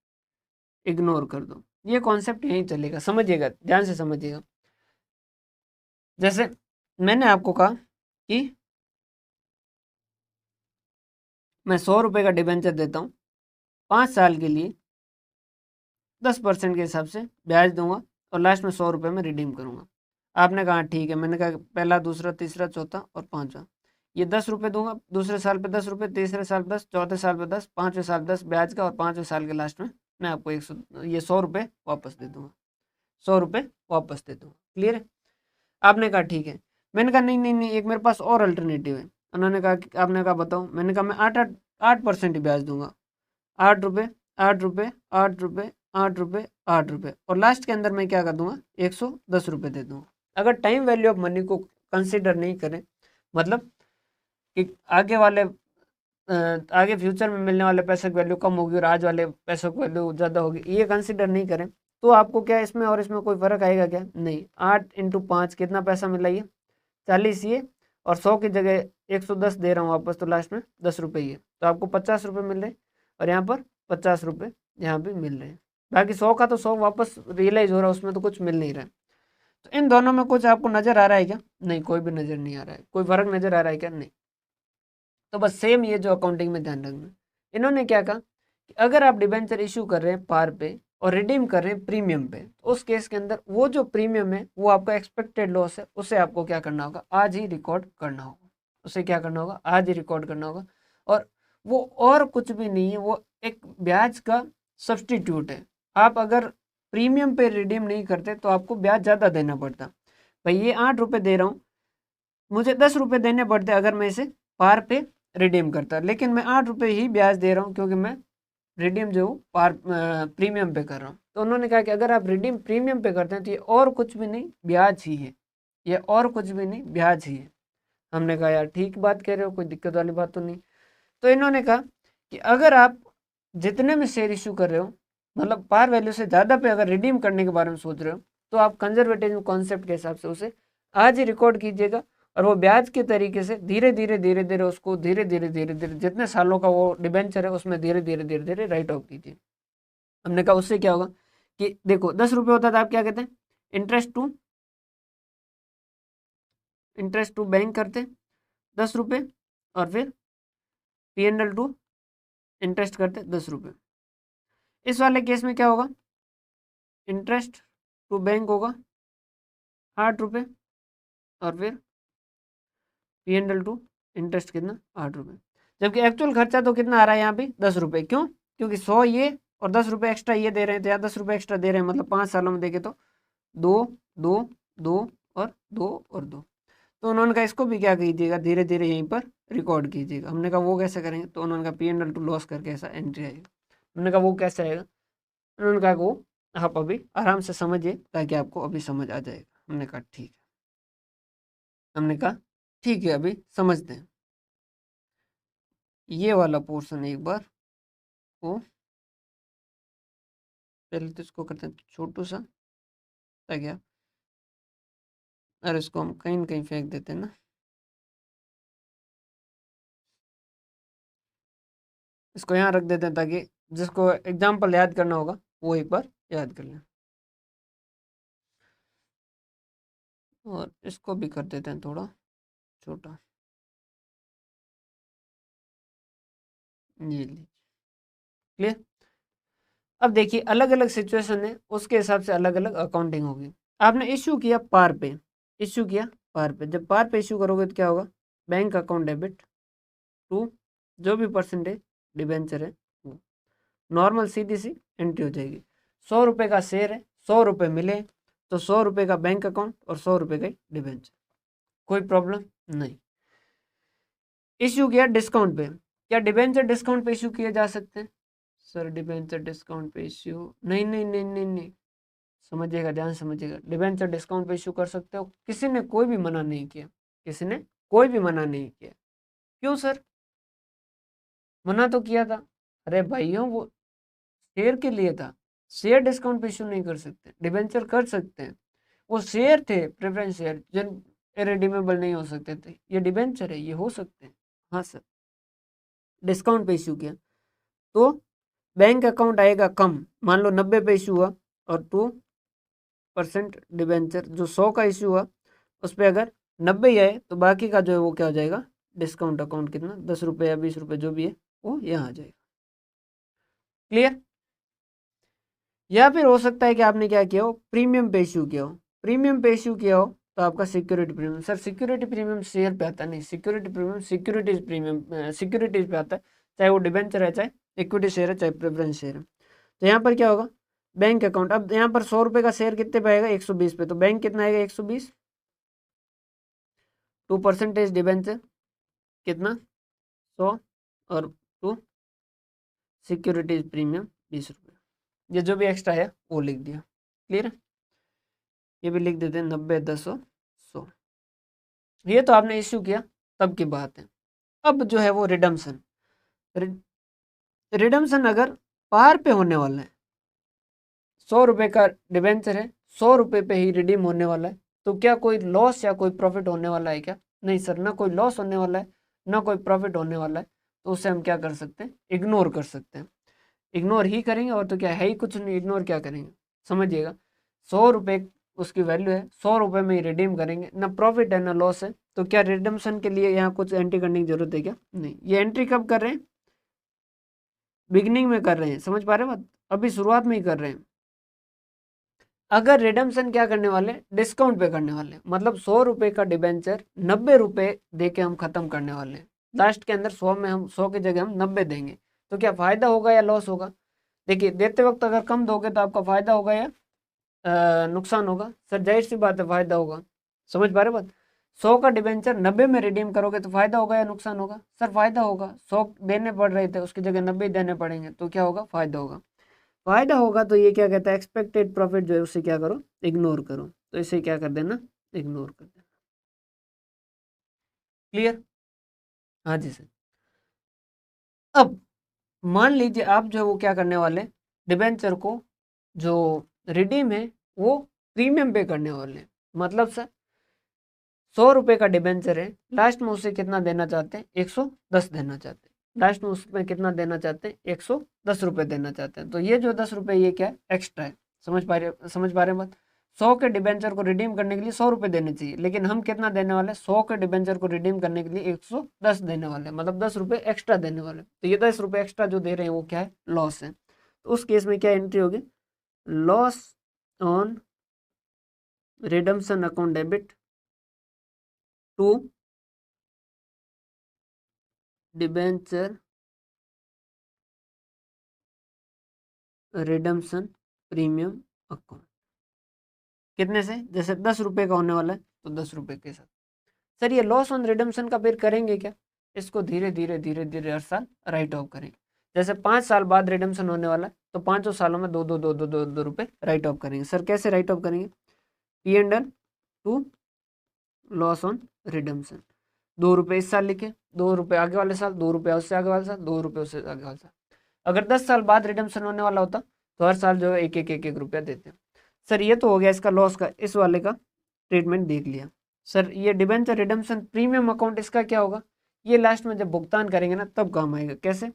इग्नोर कर दो। ये कॉन्सेप्ट यहीं चलेगा, समझिएगा, ध्यान से समझिएगा। जैसे मैंने आपको कहा कि मैं 100 रुपये का डिबेंचर देता हूँ 5 साल के लिए, 10% के हिसाब से ब्याज दूंगा और लास्ट में 100 रुपये में रिडीम करूंगा। आपने कहा ठीक है, मैंने कहा पहला दूसरा तीसरा चौथा और पांचवा, ये 10 रुपये दूंगा, दूसरे साल पे 10 रुपये, तीसरे साल 10, चौथे साल पे 10, पाँचवें साल 10 ब्याज का, और पाँचवें साल के लास्ट में मैं आपको 100 रुपये वापस दे दूंगा, 100 रुपये वापस दे दूंगा। क्लियर है? आपने कहा ठीक है, मैंने कहा नहीं नहीं नहीं, एक मेरे पास और अल्टरनेटिव है। उन्होंने कहा आपने कहा बताओ, मैंने कहा मैं 8% ही ब्याज दूंगा, 8 रुपये, 8 रुपये, 8 रुपये, 8 रुपये, 8 रुपये, और लास्ट के अंदर मैं क्या कर दूंगा 110 रुपये दे दूंगा। अगर टाइम वैल्यू ऑफ मनी को कंसिडर नहीं करें, मतलब कि आगे फ्यूचर में मिलने वाले पैसे की वैल्यू कम होगी और आज वाले पैसों की वैल्यू ज़्यादा होगी, ये कंसिडर नहीं करें तो आपको क्या इसमें और इसमें कोई फर्क आएगा क्या? नहीं। 8 × 5 कितना पैसा मिला, ये 40 ये, और 100 की जगह 110 दे रहा हूँ वापस, तो लास्ट में 10 रुपये ही है, तो आपको 50 रुपये मिल रहे हैं, और यहाँ पर 50 रुपये यहाँ भी मिल रहे हैं। बाकी 100 का तो 100 वापस रियलाइज हो रहा है, उसमें तो कुछ मिल नहीं रहा है। तो इन दोनों में कुछ आपको नज़र आ रहा है क्या? नहीं, कोई भी नज़र नहीं आ रहा है। कोई फर्क नज़र आ रहा है क्या? नहीं। तो बस सेम ये जो अकाउंटिंग में ध्यान रखना, इन्होंने क्या कहा कि अगर आप डिबेंचर इशू कर रहे हैं पार पे और रिडीम कर रहे हैं प्रीमियम पे, तो उस केस के अंदर वो जो प्रीमियम है वो आपका एक्सपेक्टेड लॉस है, उसे आपको क्या करना होगा, आज ही रिकॉर्ड करना होगा। उसे क्या करना होगा, आज ही रिकॉर्ड करना होगा। और वो और कुछ भी नहीं है, वो एक ब्याज का सब्सटीट्यूट है। आप अगर प्रीमियम पे रिडीम नहीं करते तो आपको ब्याज ज़्यादा देना पड़ता। भाई ये 8 रुपये दे रहा हूँ, मुझे 10 रुपये देने पड़ते अगर मैं इसे पार पे रिडीम करता, लेकिन मैं 8 रुपये ही ब्याज दे रहा हूँ क्योंकि मैं रिडीम जो पार प्रीमियम पे कर रहा हूँ। तो उन्होंने कहा कि अगर आप रिडीम प्रीमियम पे करते हैं तो ये और कुछ भी नहीं ब्याज ही है, ये और कुछ भी नहीं ब्याज ही है। हमने कहा यार ठीक बात कह रहे हो, कोई दिक्कत वाली बात तो नहीं। तो इन्होंने कहा कि अगर आप जितने में शेयर इशू कर रहे हो, मतलब पार वैल्यू से ज़्यादा पे अगर रिडीम करने के बारे में सोच रहे हो, तो आप कंजर्वेटिव कॉन्सेप्ट के हिसाब से उसे आज ही रिकॉर्ड कीजिएगा, और वो ब्याज के तरीके से धीरे धीरे धीरे धीरे उसको धीरे धीरे धीरे धीरे जितने सालों का वो डिबेंचर है उसमें धीरे धीरे धीरे धीरे राइट ऑफ कीजिए। हमने कहा उससे क्या होगा कि देखो 10 रुपये होता था, आप क्या कहते हैं, इंटरेस्ट टू बैंक करते 10 रुपये, और फिर P&L टू इंटरेस्ट करते 10 रुपये। इस वाले केस में क्या होगा, इंटरेस्ट टू बैंक होगा 8 रुपये, और फिर P&L टू इंटरेस्ट कितना, 8 रुपये। जबकि एक्चुअल खर्चा तो कितना आ रहा है यहाँ पे, 10 रुपये। क्यों, क्योंकि 100 ये और 10 रुपये एक्स्ट्रा ये दे रहे हैं, तो यहाँ 10 रुपये एक्स्ट्रा दे रहे हैं, मतलब 5 सालों में देखे तो 2 2 2 और 2 और 2। तो उन्होंने कहा इसको भी क्या कीजिएगा, धीरे धीरे यहीं पर रिकॉर्ड कीजिएगा। हमने कहा वो कैसे करेंगे, तो उन्होंने कहा P&L टू लॉस करके ऐसा एंट्री आएगा। हमने कहा वो कैसे आएगा, उन्होंने कहा वो आप अभी आराम से समझिए ताकि आपको अभी समझ आ जाएगा। हमने कहा ठीक है, हमने कहा ठीक है, अभी समझते हैं। ये वाला पोर्शन एक बार वो पहले तो इसको करते हैं छोटू सा, ताकि आप, अरे इसको हम कहीं न कहीं फेंक देते हैं ना, इसको यहाँ रख देते हैं ताकि जिसको एग्जाम्पल याद करना होगा वो एक बार याद कर लें। और इसको भी कर देते हैं थोड़ा छोटा, ये लीजिए, क्लियर। अब देखिए अलग अलग सिचुएशन है, उसके हिसाब से अलग अलग अकाउंटिंग होगी। आपने इश्यू किया पार पे, इश्यू किया पार पे, जब पार पे इश्यू करोगे तो क्या होगा, बैंक अकाउंट डेबिट टू जो भी परसेंटेज डिबेंचर है वो, नॉर्मल सीधी सी एंट्री हो जाएगी। 100 रुपये का शेयर है, 100 रुपये मिले तो 100 रुपये का बैंक अकाउंट और 100 रुपये का डिबेंचर, कोई प्रॉब्लम नहीं। इश्यू किया डिस्काउंट पे, क्या डिबेंचर डिस्काउंट पे इश्यू किए जा सकते हैं, सर डिबेंचर डिस्काउंट पे इश्यू नहीं नहीं नहीं नहीं नहीं, समझिएगा, ध्यान समझिएगा। डिबेंचर डिस्काउंट पे इश्यू कर सकते हो, किसी ने कोई भी मना नहीं किया, किसी ने कोई भी मना नहीं किया। क्यों सर, मना तो किया था, अरे भाइयों वो शेयर के लिए था, शेयर डिस्काउंट पे इश्यू नहीं कर सकते, डिबेंचर कर सकते हैं। वो शेयर थे, प्रेफरेंस शेयर, जिन रिडीमेबल नहीं हो सकते थे, ये डिबेंचर है, ये हो सकते हैं। हाँ सर, डिस्काउंट पे इश्यू किया तो बैंक अकाउंट आएगा कम, मान लो 90 पे इशू हुआ और 2% डिबेंचर, जो 100 का इशू हुआ उस पर अगर 90 ही आए तो बाकी का जो है वो क्या हो जाएगा, डिस्काउंट अकाउंट कितना 10 रुपये या 20 रुपये जो भी है वो यहाँ आ जाएगा। क्लियर। या फिर हो सकता है कि आपने क्या किया हो, प्रीमियम पे इशू किया हो, प्रीमियम पे इशू किया हो तो आपका security premium, sir security premium share पे आता नहीं, security premium securities premium securities पे आता है, चाहे वो डिबेंचर है, चाहे इक्विटी शेयर है, चाहे प्रेफरेंस शेयर है। तो यहाँ पर क्या होगा, बैंक अकाउंट, अब यहाँ पर 100 रुपये का शेयर कितने पे आएगा, 120 पे, तो बैंक कितना आएगा 120, 2% डिबेंचर कितना 100, और 2 सिक्योरिटीज प्रीमियम 20 रुपये, ये जो भी एक्स्ट्रा है वो लिख दिया। क्लियर है, ये भी लिख देते हैं 90 10 और 100। ये तो आपने इश्यू किया तब की बात है। अब जो है वो रिडम्सन, रिडम्सन अगर पार पे होने वाला है, 100 रुपये का डिबेंचर है, 100 रुपये पे ही रिडीम होने वाला है, तो क्या कोई लॉस या कोई प्रॉफिट होने वाला है क्या, नहीं सर, ना कोई लॉस होने वाला है ना कोई प्रॉफिट होने वाला है। तो उसे हम क्या कर सकते हैं, इग्नोर कर सकते हैं, इग्नोर ही करेंगे, और तो क्या है ही कुछ नहीं, इग्नोर क्या करेंगे, समझिएगा। 100 रुपये उसकी वैल्यू है, 100 रुपये में ही रिडीम करेंगे, ना प्रॉफिट है ना लॉस है, तो क्या रिडम्सन के लिए यहाँ कुछ एंट्री करने की जरूरत है क्या, नहीं। ये एंट्री कब कर रहे हैं, बिगिनिंग में कर रहे हैं, समझ पा रहे हैं बात, अभी शुरुआत में ही कर रहे हैं। अगर रिडम्सन क्या करने वाले, डिस्काउंट पे करने वाले, मतलब 100 रुपये का डिबेंचर 90 रुपये दे के हम खत्म करने वाले हैं, लास्ट के अंदर 100 में हम 100 की जगह हम 90 देंगे, तो क्या फायदा होगा या लॉस होगा, देखिए देते वक्त अगर कम दोगे तो आपका फायदा होगा या नुकसान होगा, सर जाहिर सी बात है फायदा होगा, समझ पा रहे बात। 100 का डिबेंचर 90 में रिडीम करोगे तो फायदा होगा या नुकसान होगा, सर फायदा होगा, 100 देने पड़ रहे थे उसकी जगह 90 देने पड़ेंगे, तो क्या होगा, फायदा होगा। फायदा होगा तो ये क्या कहता है, एक्सपेक्टेड प्रॉफिट जो है उसे क्या करो, इग्नोर करो, तो इसे क्या कर देना, इग्नोर कर देना। क्लियर, हाँ जी सर। अब मान लीजिए आप जो है वो क्या करने वाले, डिबेंचर को जो रिडीम है वो प्रीमियम पे करने वाले हैं, मतलब सर 100 रुपये का डिबेंचर है, लास्ट में उसे कितना देना चाहते हैं, 110 देना चाहते हैं, लास्ट में उसमें कितना देना चाहते हैं, 110 रुपये देना चाहते हैं, तो ये जो 10 रुपये ये क्या है, एक्स्ट्रा है, समझ पा रहे हैं बात। 100 के डिबेंचर को रिडीम करने के लिए 100 रुपये देने चाहिए, लेकिन हम कितना देने वाले, 100 के डिबेंचर को रिडीम करने के लिए 110 देने वाले, मतलब 10 रुपये एक्स्ट्रा देने वाले। तो ये 10 रुपये एक्स्ट्रा जो दे रहे हैं वो क्या है, लॉस है। तो उस केस में क्या एंट्री होगी, loss on redemption account debit to debenture redemption premium account. कितने से, जैसे 10 रुपये का होने वाला है तो 10 रुपये के साथ। सर ये लॉस ऑन रिडम्पशन का फिर करेंगे क्या, इसको धीरे धीरे हर साल राइट ऑफ करेंगे। जैसे 5 साल बाद रिडम्पशन होने वाला है तो 5 सालों में दो रुपये राइट ऑफ करेंगे। सर कैसे राइट ऑफ करेंगे, P&L to loss on redemption, 2 रुपये इस साल लिखे, 2 रुपये आगे वाले साल, 2 रुपये उससे आगे वाले साल, 2 रुपये उससे आगे वाले साल। अगर 10 साल बाद रिडम्पशन होने वाला होता तो हर साल जो है एक रुपया देते हैं। सर ये तो हो गया इसका लॉस का, इस वाले का ट्रीटमेंट देख लिया। सर ये डिबेंचर रिडम्पशन प्रीमियम अकाउंट, इसका क्या होगा, ये लास्ट में जब भुगतान करेंगे ना तब काम आएगा। कैसे,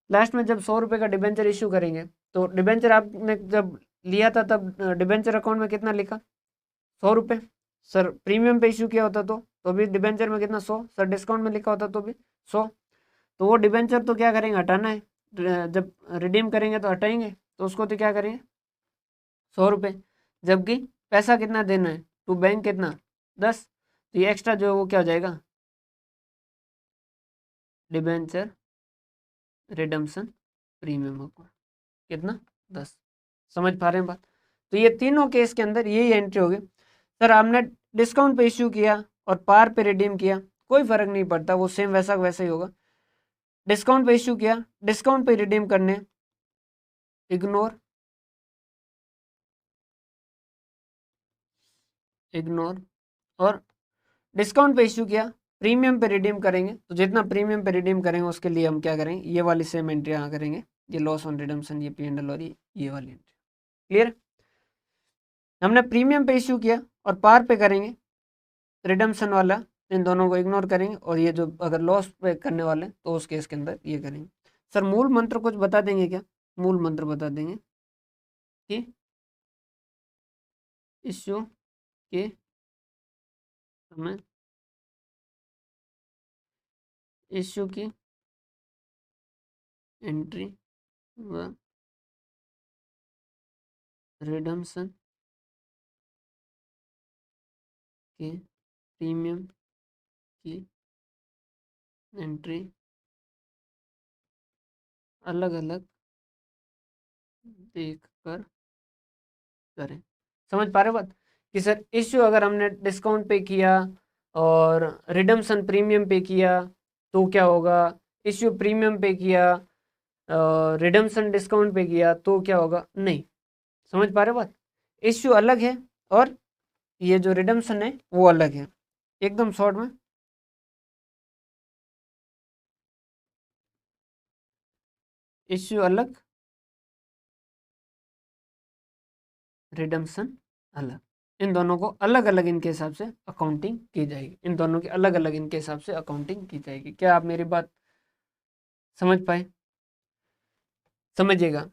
लास्ट में जब 100 रुपये का डिबेंचर इशू करेंगे तो डिबेंचर आपने जब लिया था तब डिबेंचर अकाउंट में कितना लिखा, 100 रुपये। सर प्रीमियम पे इशू किया होता तो भी डिबेंचर में कितना, 100। सर डिस्काउंट में लिखा होता तो भी 100। तो वो डिबेंचर तो क्या करेंगे, हटाना है, जब रिडीम करेंगे तो हटाएंगे, तो उसको तो क्या करेंगे 100 रुपये, जबकि पैसा कितना देना है टू बैंक कितना 10। तो ये एक्स्ट्रा जो है वो क्या हो जाएगा, डिबेंचर रिडम्पशन प्रीमियम अकाउंट कितना 10। समझ पा रहे हैं बात। तो ये तीनों केस के अंदर यही एंट्री होगी। सर आपने डिस्काउंट पे इश्यू किया और पार पे रिडीम किया, कोई फर्क नहीं पड़ता, वो सेम वैसा वैसा ही होगा। डिस्काउंट पे इश्यू किया, डिस्काउंट पे रिडीम करने, इग्नोर और डिस्काउंट पे इश्यू किया, प्रीमियम पे रिडीम करेंगे, तो जितना प्रीमियम पे रिडीम करेंगे उसके लिए हम क्या करेंगे, ये वाली सेम एंट्री यहाँ करेंगे, ये लॉस ऑन रिडम्पशन, ये P&L और ये वाली एंट्री। क्लियर, हमने प्रीमियम पे इश्यू किया और पार पे करेंगे रिडम्पशन वाला, इन दोनों को इग्नोर करेंगे, और ये जो अगर लॉस पे करने वाले तो उस केस के अंदर ये करेंगे। सर मूल मंत्र कुछ बता देंगे क्या, मूल मंत्र बता देंगे कि इश्यू के समय इश्यू की एंट्री व रिडम्पशन के प्रीमियम की एंट्री अलग अलग देखकर करें। समझ पा रहे हो बात, कि सर इश्यू अगर हमने डिस्काउंट पे किया और रिडम्पशन प्रीमियम पे किया तो क्या होगा, इश्यू प्रीमियम पे किया रिडम्पशन डिस्काउंट पे किया तो क्या होगा, नहीं। समझ पा रहे हो बात, इश्यू अलग है और ये जो रिडम्पशन है वो अलग है, एकदम शॉर्ट में। इश्यू अलग, रिडम्पशन अलग, इन दोनों को अलग अलग इनके हिसाब से अकाउंटिंग की जाएगी, इन दोनों की अलग अलग इनके हिसाब से अकाउंटिंग की जाएगी। क्या आप मेरी बात समझ पाए, समझिएगा।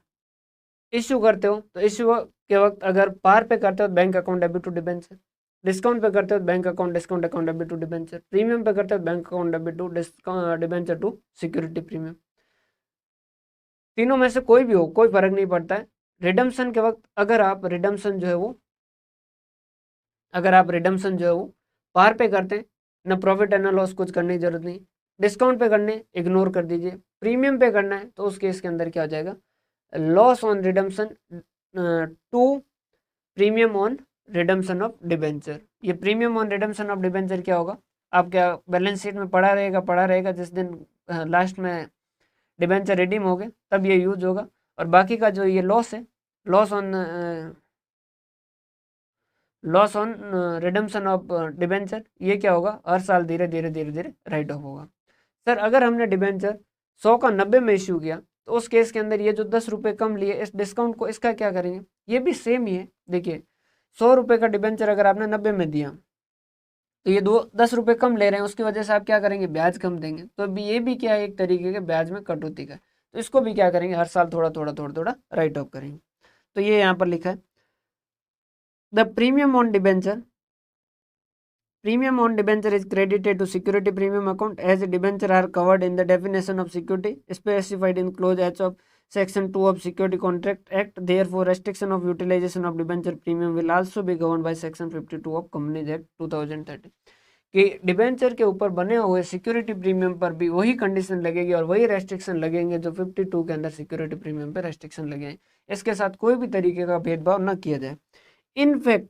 इश्यू करते हो तो इश्यू के वक्त अगर पार पे करते हो bank account debit to debenture, discount पे करते हो bank account discount account debit to debenture, premium पे करते हो bank account debit to debenture to security premium. तीनों में से कोई भी हो, कोई फर्क नहीं पड़ता है। रिडम्पशन के वक्त अगर आप रिडम्पशन जो है वो पार पे करते हैं, ना प्रॉफिट एंड लॉस कुछ करने की जरूरत नहीं, डिस्काउंट पे करने इग्नोर कर दीजिए, प्रीमियम पे करना है तो उस केस के अंदर क्या हो जाएगा, loss on redemption to premium on redemption of debenture. ये premium on redemption of debenture क्या होगा, आपका बैलेंस शीट में पड़ा रहेगा जिस दिन लास्ट में डिबेंचर रिडीम हो गए तब ये यूज होगा। और बाकी का जो ये लॉस है, loss on redemption of debenture, ये क्या होगा, हर साल धीरे धीरे राइट ऑफ होगा। सर अगर हमने डिबेंचर 100 का 90 में इश्यू किया तो उस केस के अंदर ये जो 10 रुपये कम लिए इस डिस्काउंट को, इसका क्या करेंगे, ये भी सेम ही है। देखिए 100 रुपये का डिबेंचर अगर आपने 90 में दिया तो ये 10 रुपये कम ले रहे हैं, उसकी वजह से आप क्या करेंगे, ब्याज कम देंगे। तो अभी ये भी क्या है, एक तरीके के ब्याज में कटौती का, तो इसको भी क्या करेंगे, हर साल थोड़ा थोड़ा राइट ऑफ करेंगे। तो ये यहाँ पर लिखा है the premium on debenture is credited to security premium account as debenture are covered in the definition of security specified in clause H of section 2 of security contract act. Therefore restriction of utilization of debenture premium will also be governed by section 52 of companies act 2013 कि debenture के ऊपर बने हुए security premium पर भी वही condition लगेगी और वही रेस्ट्रिक्शन लगेंगे जो 52 के अंदर सिक्योरिटी प्रीमियम पे रेस्ट्रिक्शन लगे हैं। इसके साथ कोई भी तरीके का भेदभाव न किया जाए। In fact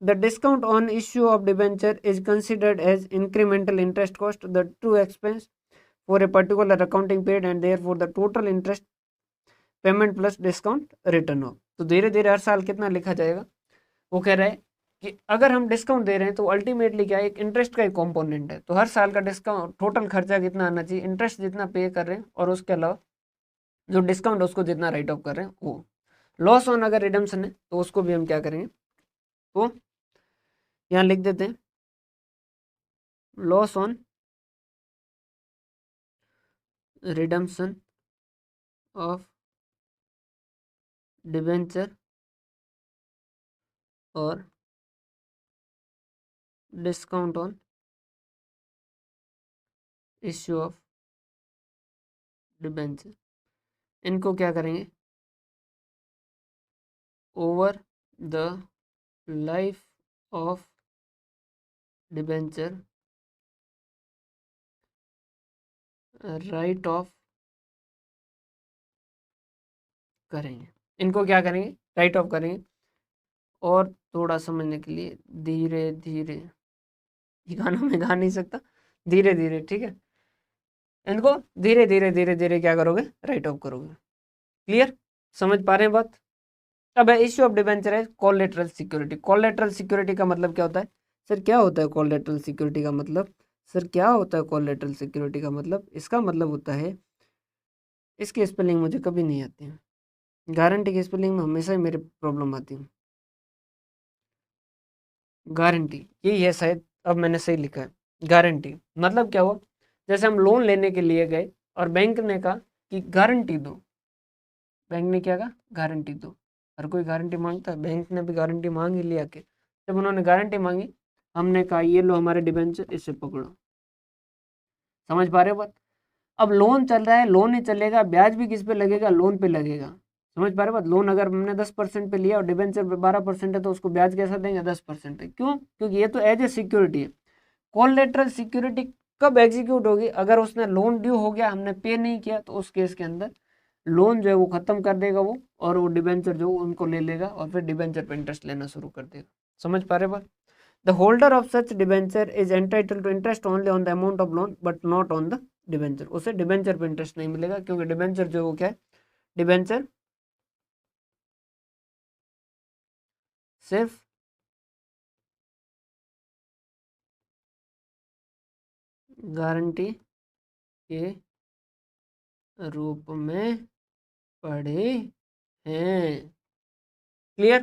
the discount on issue of debenture is considered as incremental interest cost, the true expense for a particular accounting period, and therefore the total interest payment plus discount written off। तो धीरे धीरे हर साल कितना लिखा जाएगा, वो कह रहा है कि अगर हम डिस्काउंट दे रहे हैं तो अल्टीमेटली क्या है, एक इंटरेस्ट का एक कॉम्पोनेंट है, तो हर साल का डिस्काउंट टोटल खर्चा कितना आना चाहिए, इंटरेस्ट जितना पे कर रहे हैं और उसके अलावा जो डिस्काउंट उसको जितना राइट ऑफ कर रहे हैं वो। लॉस ऑन अगर रिडम्पशन है तो उसको भी हम क्या करेंगे, तो यहाँ लिख देते हैं loss on redemption of debenture और discount on issue of debenture, इनको क्या करेंगे, over the life of debenture write off करेंगे, इनको क्या करेंगे, राइट ऑफ करेंगे। और थोड़ा समझने के लिए धीरे धीरे, ये गाना मैं गा नहीं सकता, धीरे धीरे, ठीक है, इनको धीरे धीरे धीरे धीरे क्या करोगे, राइट ऑफ करोगे। क्लियर, समझ पा रहे हैं बात। अब है इश्यू ऑफ डिबेंचर है कोलेटरल सिक्योरिटी। कोलेटरल सिक्योरिटी का मतलब क्या होता है सर, क्या होता है कोलेटरल सिक्योरिटी का मतलब, सर क्या होता है कोलेटरल सिक्योरिटी का मतलब, इसका मतलब होता है, इसकी स्पेलिंग मुझे कभी नहीं आती है, गारंटी की स्पेलिंग में हमेशा ही मेरी प्रॉब्लम आती है। गारंटी यही है शायद, अब मैंने सही लिखा है। गारंटी मतलब क्या हुआ, जैसे हम लोन लेने के लिए गए और बैंक ने कहा कि गारंटी दो, बैंक ने क्या कहा, गारंटी दो। हर कोई गारंटी मांगता है, बैंक ने भी गारंटी मांग ही लिया के, जब उन्होंने गारंटी मांगी हमने कहा ये लो हमारे डिबेंचर, इससे पकड़ो। समझ पा रहे हो बात। अब लोन चल रहा है, लोन ही चलेगा, ब्याज भी किस पे लगेगा, लोन पे लगेगा। समझ पा रहे हो बात। लोन अगर हमने 10% पे लिया और डिबेंचर पे 12% है तो उसको ब्याज कैसा देंगे, 10% है। क्यों, क्योंकि ये तो एज ए सिक्योरिटी है। कोलेटरल सिक्योरिटी कब एग्जीक्यूट होगी, अगर उसने लोन ड्यू हो गया, हमने पे नहीं किया, तो उस केस के अंदर लोन जो है वो खत्म कर देगा वो, और वो डिबेंचर जो उनको ले लेगा और फिर डिबेंचर पे इंटरेस्ट लेना शुरू कर देगा। समझ पा रहे बात। The holder of such debenture is entitle to interest only on the amount of loan but not on the debenture. उसे डिबेंचर पे इंटरेस्ट नहीं मिलेगा, क्योंकि डिबेंचर जो वो क्या है, डिबेंचर सिर्फ गारंटी के रूप में पड़े हैं। Clear,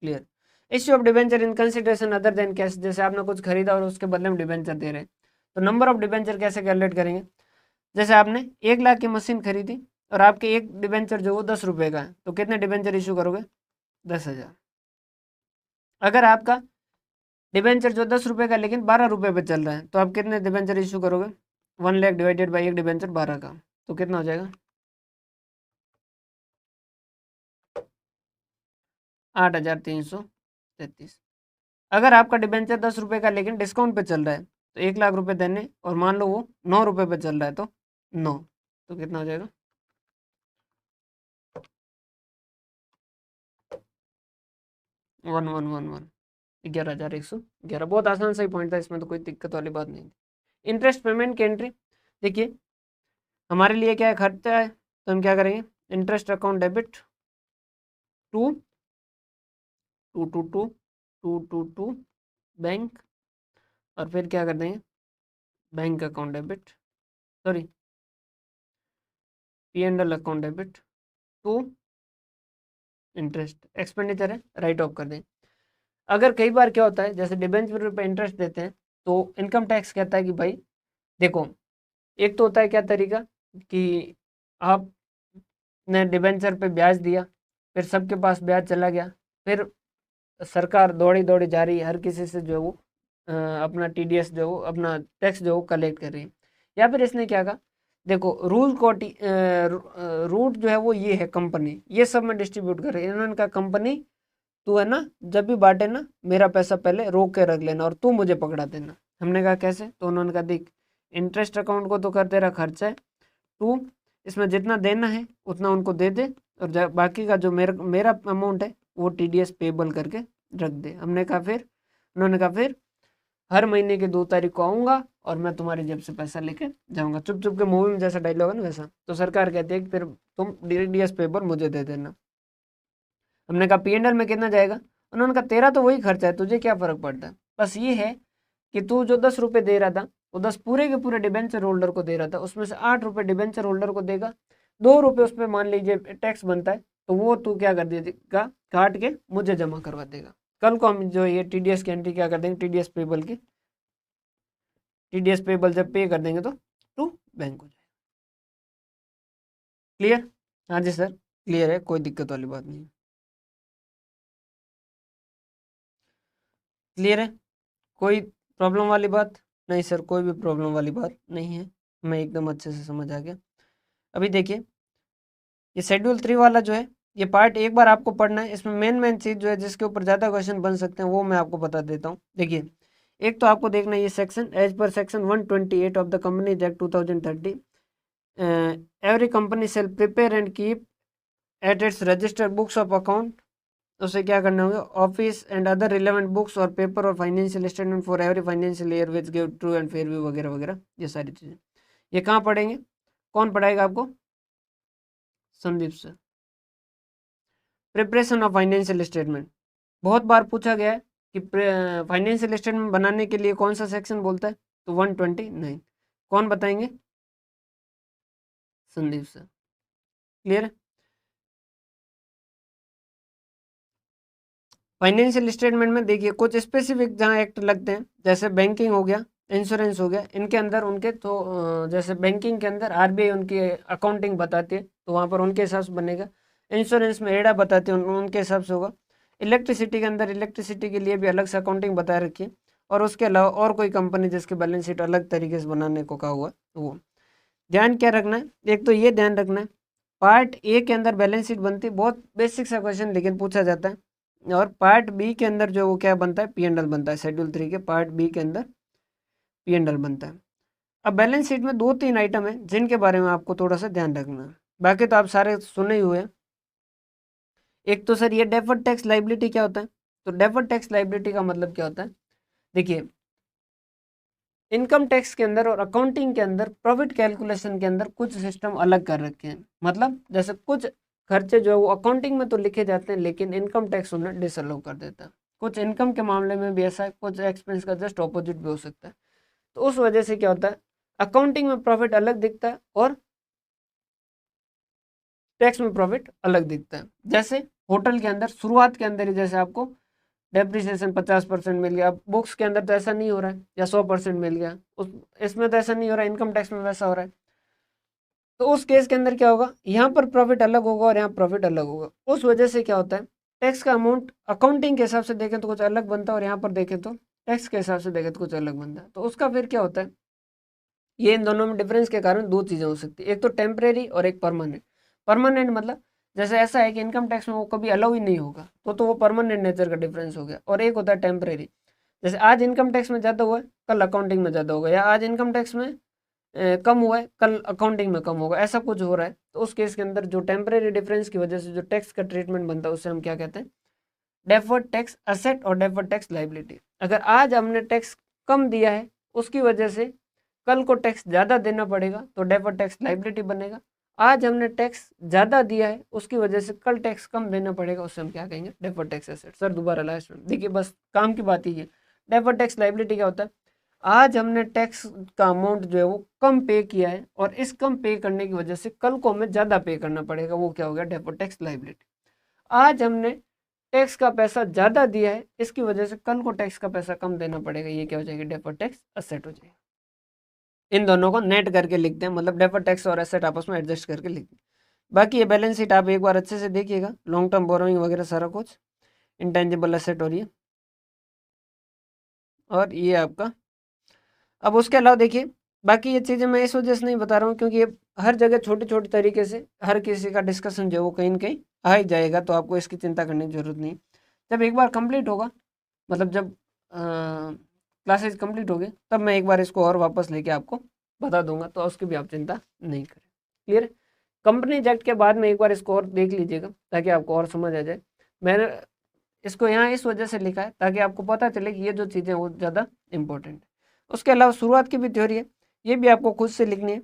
clear. Issue of debenture in consideration other than cash, जैसे आपने कुछ खरीदा और उसके बदले में डिबेंचर दे रहे हैं, तो नंबर ऑफ डिबेंचर कैसे कैलकुलेट करेंगे। जैसे आपने 1 लाख की मशीन खरीदी और आपके एक डिबेंचर जो वो 10 रुपये का है, तो कितने डिबेंचर इशू करोगे, 10,000। अगर आपका डिबेंचर जो 10 रुपये का लेकिन 12 रुपये पे चल रहा है, तो आप कितने डिबेंचर इशू करोगे, 1 लाख डिवाइडेड बाई एक डिबेंचर 12 का, तो कितना हो जाएगा, 8,333। अगर आपका डिबेंचर 10 रुपये का लेकिन डिस्काउंट पे चल रहा है, तो 1 लाख रुपए देने, और मान लो वो 9 रुपये पे चल रहा है, तो 9, तो कितना हो जाएगा, 1111, 11,111। बहुत आसान सा ही पॉइंट था, इसमें तो कोई दिक्कत वाली बात नहीं थी। इंटरेस्ट पेमेंट की एंट्री देखिए, हमारे लिए क्या है, खर्चा है, तो हम क्या करेंगे, interest account debit to to to to to to to bank, और फिर क्या कर देंगे, bank account debit, sorry P&L account debit to interest, expenditure है, राइट ऑफ कर दें। अगर कई बार क्या होता है, जैसे डिबेंचर पे इंटरेस्ट देते हैं, तो इनकम टैक्स कहता है कि भाई देखो, एक तो होता है क्या तरीका कि आपने डिबेंचर पे ब्याज दिया, फिर सबके पास ब्याज चला गया, फिर सरकार दौड़ी दौड़ी जा रही है, हर किसी से जो है वो अपना टीडीएस जो अपना टैक्स जो कलेक्ट कर रही है। या फिर इसने क्या कहा, देखो रूल को रूट जो है वो ये है कंपनी, ये सब में डिस्ट्रीब्यूट कर रही है। इन्होंने कहा कंपनी तू है ना जब भी बांटे ना मेरा पैसा पहले रोक के रख लेना और तू मुझे पकड़ा देना। हमने कहा कैसे, तो उन्होंने कहा देख इंटरेस्ट अकाउंट को तो कर तेरा खर्चा है, तू इसमें जितना देना है उतना उनको दे दे और बाकी का जो मेरा मेरा अमाउंट है वो टीडीएस पेबल करके रख दे। हमने कहा फिर, उन्होंने कहा फिर हर महीने की 2 तारीख को आऊँगा और मैं तुम्हारी जेब से पैसा लेके जाऊँगा। चुप चुप के मूवी में जैसा डायलॉग है ना वैसा। तो सरकार कहती है कि फिर तुम टीडीएस पेपर मुझे दे देना। हमने कहा पीएनएल में कितना जाएगा, उन्होंने कहा तेरा तो वही खर्चा है, तुझे क्या फ़र्क पड़ता है, बस ये है कि तू जो 10 रुपये दे रहा था वो 10 पूरे के पूरे डिबेंचर होल्डर को दे रहा था, उसमें से 8 रुपये डिबेंचर होल्डर को देगा, 2 रुपये उस पर मान लीजिए टैक्स बनता है तो वो तू क्या कर देगा, काट के मुझे जमा करवा देगा। कल को हम जो ये टीडीएस की एंट्री क्या कर देंगे, टीडीएस पेबल की, टीडीएस पेबल जब पे कर देंगे तो टू बैंक हो जाएगा। क्लियर? हाँ जी सर क्लियर है, कोई दिक्कत वाली बात नहीं है। क्लियर है, कोई प्रॉब्लम वाली बात नहीं सर, कोई भी प्रॉब्लम वाली बात नहीं है, मैं एकदम अच्छे से समझ आ गया। अभी देखिए ये शेड्यूल 3 वाला जो है ये पार्ट एक बार आपको पढ़ना है, इसमें मेन चीज़ जो है जिसके ऊपर ज़्यादा क्वेश्चन बन सकते हैं वो मैं आपको बता देता हूँ। देखिए एक तो आपको देखना है ये section, as per section 128 of the companies act 2030 every company shall prepare and keep at its registered books of account, उसे क्या करना होगा, office and other relevant books और पेपर और financial statement for every financial year which give true and fair view वगैरह वगैरह, ये सारी चीज़ें। ये कहाँ पढ़ेंगे, कौन पढ़ाएगा आपको, Sandeep sir. Preparation of financial statement बहुत बार पूछा गया है कि फाइनेंशियल स्टेटमेंट बनाने के लिए कौन सा सेक्शन बोलता है, तो 129। कौन बताएंगे, संदीप सर। क्लियर है? फाइनेंशियल स्टेटमेंट में देखिए कुछ स्पेसिफिक जहाँ एक्ट लगते हैं, जैसे बैंकिंग हो गया, इंश्योरेंस हो गया, इनके अंदर उनके तो जैसे बैंकिंग के अंदर आरबीआई उनकी अकाउंटिंग बताती है तो वहाँ पर उनके हिसाब से बनेगा। इंश्योरेंस में एडा बताती है उनके हिसाब से होगा। इलेक्ट्रिसिटी के अंदर इलेक्ट्रिसिटी के लिए भी अलग से अकाउंटिंग बता रखी है। और उसके अलावा और कोई कंपनी जिसकी बैलेंस शीट अलग तरीके से बनाने को कहा हुआ वो ध्यान क्या रखना है, एक तो ये ध्यान रखना है पार्ट ए के अंदर बैलेंस शीट बनती है, बहुत बेसिक सा क्वेश्चन लेकिन पूछा जाता है। और पार्ट बी के अंदर जो वो क्या बनता है, पीएनएल बनता है। शेड्यूल 3 के पार्ट बी के अंदर पीएनएल बनता है। अब बैलेंस शीट में 2-3 आइटम है जिनके बारे में आपको थोड़ा सा ध्यान रखना है, बाकी तो आप सारे सुने ही हुए हैं। एक तो सर ये डेफर्ड टैक्स लाइबिलिटी क्या होता है, तो डेफर्ड टैक्स लाइबिलिटी का मतलब क्या होता है, देखिए इनकम टैक्स के अंदर और अकाउंटिंग के अंदर प्रॉफिट कैलकुलेशन के अंदर कुछ सिस्टम अलग कर रखे हैं। मतलब जैसे कुछ खर्चे जो है वो अकाउंटिंग में तो लिखे जाते हैं लेकिन इनकम टैक्स उन्हें डिसअलाउ कर देता है। कुछ इनकम के मामले में भी ऐसा है, कुछ एक्सपेंस का जस्ट ऑपोजिट भी हो सकता है। तो उस वजह से क्या होता है, अकाउंटिंग में प्रॉफिट अलग दिखता है और टैक्स में प्रॉफिट अलग दिखता है। जैसे होटल के अंदर शुरुआत के अंदर ही जैसे आपको डेप्रिसिएशन 50% मिल गया, बुक्स के अंदर तो ऐसा नहीं हो रहा है, या 100% मिल गया, उस इसमें तो ऐसा नहीं हो रहा है, इनकम टैक्स में वैसा हो रहा है। तो उस केस के अंदर क्या होगा, यहाँ पर प्रॉफिट अलग होगा और यहाँ प्रॉफिट अलग होगा। उस वजह से क्या होता है, टैक्स का अमाउंट अकाउंटिंग के हिसाब से देखें तो कुछ अलग बनता है और यहाँ पर देखें तो टैक्स के हिसाब से देखें तो कुछ अलग बनता है। तो उसका फिर क्या होता है, ये इन दोनों में डिफरेंस के कारण 2 चीज़ें हो सकती है, एक तो टेम्परेरी और एक परमानेंट। परमानेंट मतलब जैसे ऐसा है कि इनकम टैक्स में वो कभी अलाउ ही नहीं होगा, तो वो परमानेंट नेचर का डिफरेंस हो गया। और एक होता है टेम्परेरी, जैसे आज इनकम टैक्स में ज़्यादा हुआ है कल अकाउंटिंग में ज़्यादा होगा, या आज इनकम टैक्स में कम हुआ है कल अकाउंटिंग में कम होगा, ऐसा कुछ हो रहा है। तो उस केस के अंदर जो टेम्परेरी डिफरेंस की वजह से जो टैक्स का ट्रीटमेंट बनता है उससे हम क्या कहते हैं, डेफर्ड टैक्स असेट और डेफर्ड टैक्स लाइबिलिटी। अगर आज हमने टैक्स कम दिया है उसकी वजह से कल को टैक्स ज़्यादा देना पड़ेगा तो डेफर्ड टैक्स लाइबिलिटी बनेगा। आज हमने टैक्स ज़्यादा दिया है उसकी वजह से कल टैक्स कम देना पड़ेगा, उससे हम क्या कहेंगे, डेफर्ड टैक्स एसेट। सर दोबारा लास्ट में देखिए, बस काम की बात ही है। डेफर्ड टैक्स लाइबिलिटी क्या होता है, आज हमने टैक्स का अमाउंट जो है वो कम पे किया है और इस कम पे करने की वजह से कल को हमें ज़्यादा पे करना पड़ेगा, वो क्या हो गया, डेफर्ड टैक्स लाइबिलिटी। आज हमने टैक्स का पैसा ज़्यादा दिया है इसकी वजह से कल को टैक्स का पैसा कम देना पड़ेगा, ये क्या हो जाएगा, डेफर्ड टैक्स असेट हो जाएगा। इन दोनों को नेट करके लिखते हैं, मतलब डेफर्ड टैक्स और एसेट आपस में एडजस्ट करके लिखते हैं। बाकी ये बैलेंस शीट आप एक बार अच्छे से देखिएगा, लॉन्ग टर्म बोरोइंग वगैरह सारा कुछ, इंटेंजिबल एसेट और ये आपका। अब उसके अलावा देखिए, बाकी ये चीज़ें मैं इस वजह से नहीं बता रहा हूँ क्योंकि ये हर जगह छोटे-छोटे तरीके से हर किसी का डिस्कशन जो है वो कहीं न कहीं आ ही जाएगा, तो आपको इसकी चिंता करने की ज़रूरत नहीं है। जब एक बार कंप्लीट होगा, मतलब जब क्लासेस कंप्लीट हो गए, तब मैं एक बार इसको और वापस लेके आपको बता दूंगा, तो उसकी भी आप चिंता नहीं करें। क्लियर है? कंपनीज एक्ट के बाद में एक बार इसको और देख लीजिएगा ताकि आपको और समझ आ जाए। मैंने इसको यहाँ इस वजह से लिखा है ताकि आपको पता चले कि ये जो चीज़ें वो ज़्यादा इंपॉर्टेंट है। उसके अलावा शुरुआत की भी थ्योरी है, ये भी आपको खुद से लिखनी है।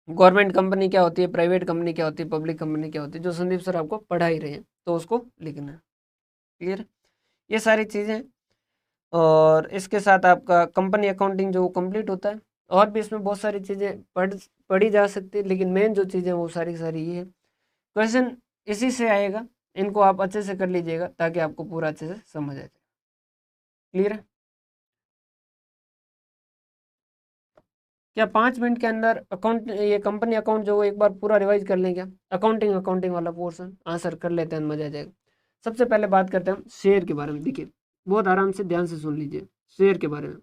गवर्नमेंट कंपनी क्या होती है, प्राइवेट कंपनी क्या होती है, पब्लिक कंपनी क्या होती है, जो संदीप सर आपको पढ़ा ही रहे हैं, तो उसको लिखना है। क्लियर? ये सारी चीज़ें, और इसके साथ आपका कंपनी अकाउंटिंग जो कंप्लीट होता है। और भी इसमें बहुत सारी चीज़ें पढ़ी जा सकती है, लेकिन मेन जो चीज़ें वो सारी सारी ये है। क्वेश्चन इसी से आएगा, इनको आप अच्छे से कर लीजिएगा ताकि आपको पूरा अच्छे से समझ आ जाए। क्लियर है? क्या 5 मिनट के अंदर अकाउंट, ये कंपनी अकाउंट जो एक बार पूरा रिवाइज कर लें क्या? अकाउंटिंग अकाउंटिंग वाला पोर्शन आंसर कर लेते हैं, मजा आ जाएगा। सबसे पहले बात करते हैं हम शेयर के बारे में। देखिए बहुत आराम से ध्यान से सुन लीजिए शेयर के बारे में।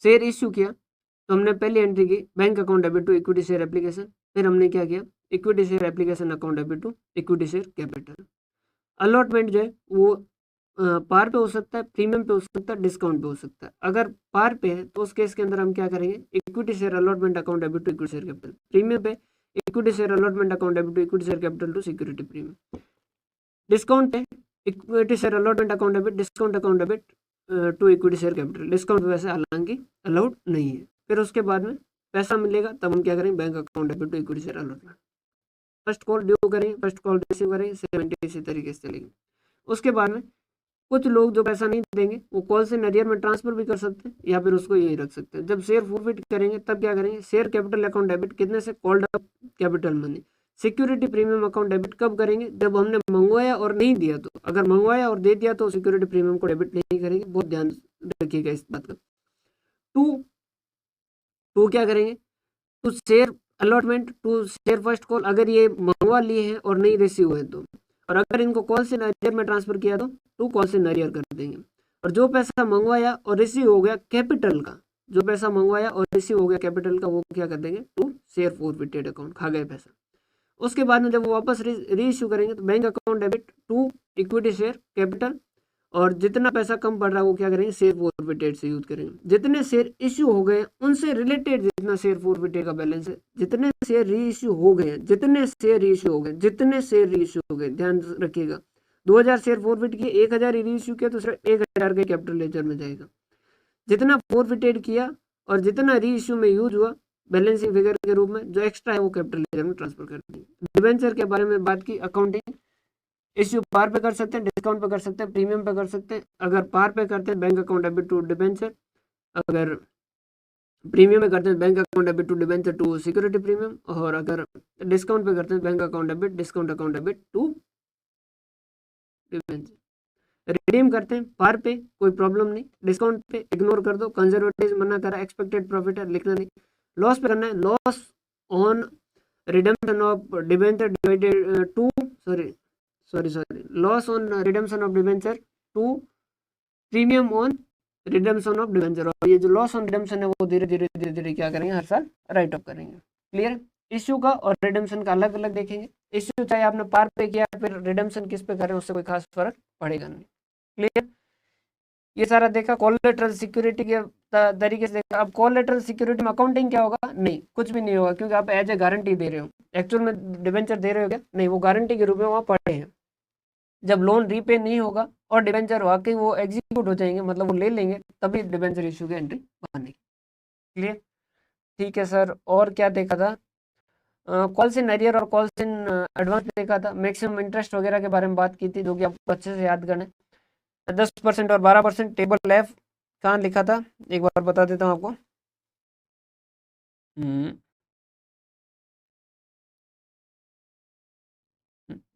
शेयर इश्यू किया तो हमने पहली एंट्री की bank account debit to equity share application, फिर हमने क्या किया, equity share application account debit to equity share capital. Allotment जो है वो पार पे हो सकता है, प्रीमियम पे हो सकता है, डिस्काउंट पे हो सकता है। अगर पार पे है तो उस केस के अंदर हम क्या करेंगे, equity share allotment account debit to equity share capital. Premium पे equity share allotment account debit to equity share capital to security premium. Discount पे equity share allotment account debit discount account debit to equity share capital. Discount वैसे हालांकि allowed नहीं है। फिर उसके बाद में पैसा मिलेगा तब हम क्या करेंगे, bank account debit to equity share allotment. First call due करेंगे, फर्स्ट कॉल रिसीव करेंगे, 70 इसी तरीके से चलेगी। उसके बाद में कुछ लोग जो पैसा नहीं देंगे वो कॉल से नरियर में ट्रांसफर भी कर सकते हैं या फिर उसको यही रख सकते हैं। जब शेयर फॉरफिट करेंगे तब क्या करेंगे, शेयर कैपिटल अकाउंट डेबिट कितने से, called up capital money. Security premium account debit कब करेंगे, जब हमने मंगवाया और नहीं दिया तो। अगर मंगवाया और दे दिया तो सिक्योरिटी प्रीमियम को डेबिट नहीं करेंगे, बहुत ध्यान रखिएगा इस बात का। टू टू क्या करेंगे, to share allotment to share first call, अगर ये मंगवा लिए हैं और नहीं रिसीव हुए तो। और अगर इनको कॉल से नरियर में ट्रांसफर किया तो टू कॉल से नरियर कर देंगे। और जो पैसा मंगवाया और रिसीव हो गया कैपिटल का, जो पैसा मंगवाया और रिसीव हो गया कैपिटल का, वो क्या कर देंगे, टू शेयर फॉरफिटेड अकाउंट, खा गए पैसा। उसके बाद में जब वो वापस री इश्यू करेंगे तो bank account debit to equity share capital, और जितना पैसा कम पड़ रहा है वो क्या करेंगे, शेयर फॉरफिटेड से यूज करेंगे। जितने शेयर इश्यू हो गए उनसे रिलेटेड जितना शेयर फॉरफिटेड का बैलेंस है, जितने शेयर री इश्यू हो गए, जितने शेयर री इश्यू हो गए, जितने शेयर री इश्यू हो गए, ध्यान रखिएगा। 2000 शेयर फॉरफिट किए, 1000 री इश्यू किया तो सिर्फ 1000 के कैपिटल लेजर में जाएगा। जितना फॉरफिटेड किया और जितना री इश्यू में यूज हुआ बैलेंसिंग फिगर के रूप में, जो एक्स्ट्रा है वो कैपिटल लेजर में ट्रांसफर कर देंगे। डिबेंचर के बारे में बात की, अकाउंटिंग इश्यू पार पे कर सकते हैं, डिस्काउंट पे कर सकते हैं, प्रीमियम पे कर सकते हैं। अगर पार पे करते हैं bank account debit to debenture, अगर प्रीमियम पे करते हैं bank account debit to debenture to security premium, और अगर डिस्काउंट पे करते हैं bank account debit discount account debit to debenture. Redeem करते हैं पार पे कोई प्रॉब्लम नहीं, डिस्काउंट पे इग्नोर कर दो, कंजर्वेटिव मना करा, एक्सपेक्टेड प्रॉफिट है लिखना नहीं। लॉस पे करना है, loss on redemption of debenture divided to sorry loss on redemption of debenture to premium on redemption of debenture. और ये जो लॉस ऑन रिडम्पशन है वो धीरे धीरे क्या करेंगे, हर साल राइट ऑफ करेंगे। क्लियर? इश्यू का और रिडम्पशन का अलग अलग देखेंगे। इश्यू चाहे आपने पार पे किया फिर रिडम्पशन किस पे करें उससे कोई खास फर्क पड़ेगा नहीं। क्लियर? ये सारा देखा। कोलेटरल सिक्योरिटी के तरीके से देखा। अब कोलेटरल सिक्योरिटी में अकाउंटिंग क्या होगा, नहीं कुछ भी नहीं होगा, क्योंकि आप एज ए गारंटी दे रहे हो। एक्चुअल में डिबेंचर दे रहे हो क्या, नहीं, वो गारंटी के रूप में वहाँ पड़े हैं। जब लोन रीपे नहीं होगा और डिबेंचर वाकई वो एग्जीक्यूट हो जाएंगे, मतलब वो ले लेंगे, तभी डिबेंचर इशू की एंट्री बनेगी। क्लियर? ठीक है सर। और क्या देखा था, कॉल्स इन अरियर और कॉल्स इन एडवांस देखा था। मैक्सिमम इंटरेस्ट वगैरह के बारे में बात की थी, जो कि आपको अच्छे से याद करना है। 10% और 12%। टेबल एफ कहाँ लिखा था, एक बार बता देता हूँ आपको।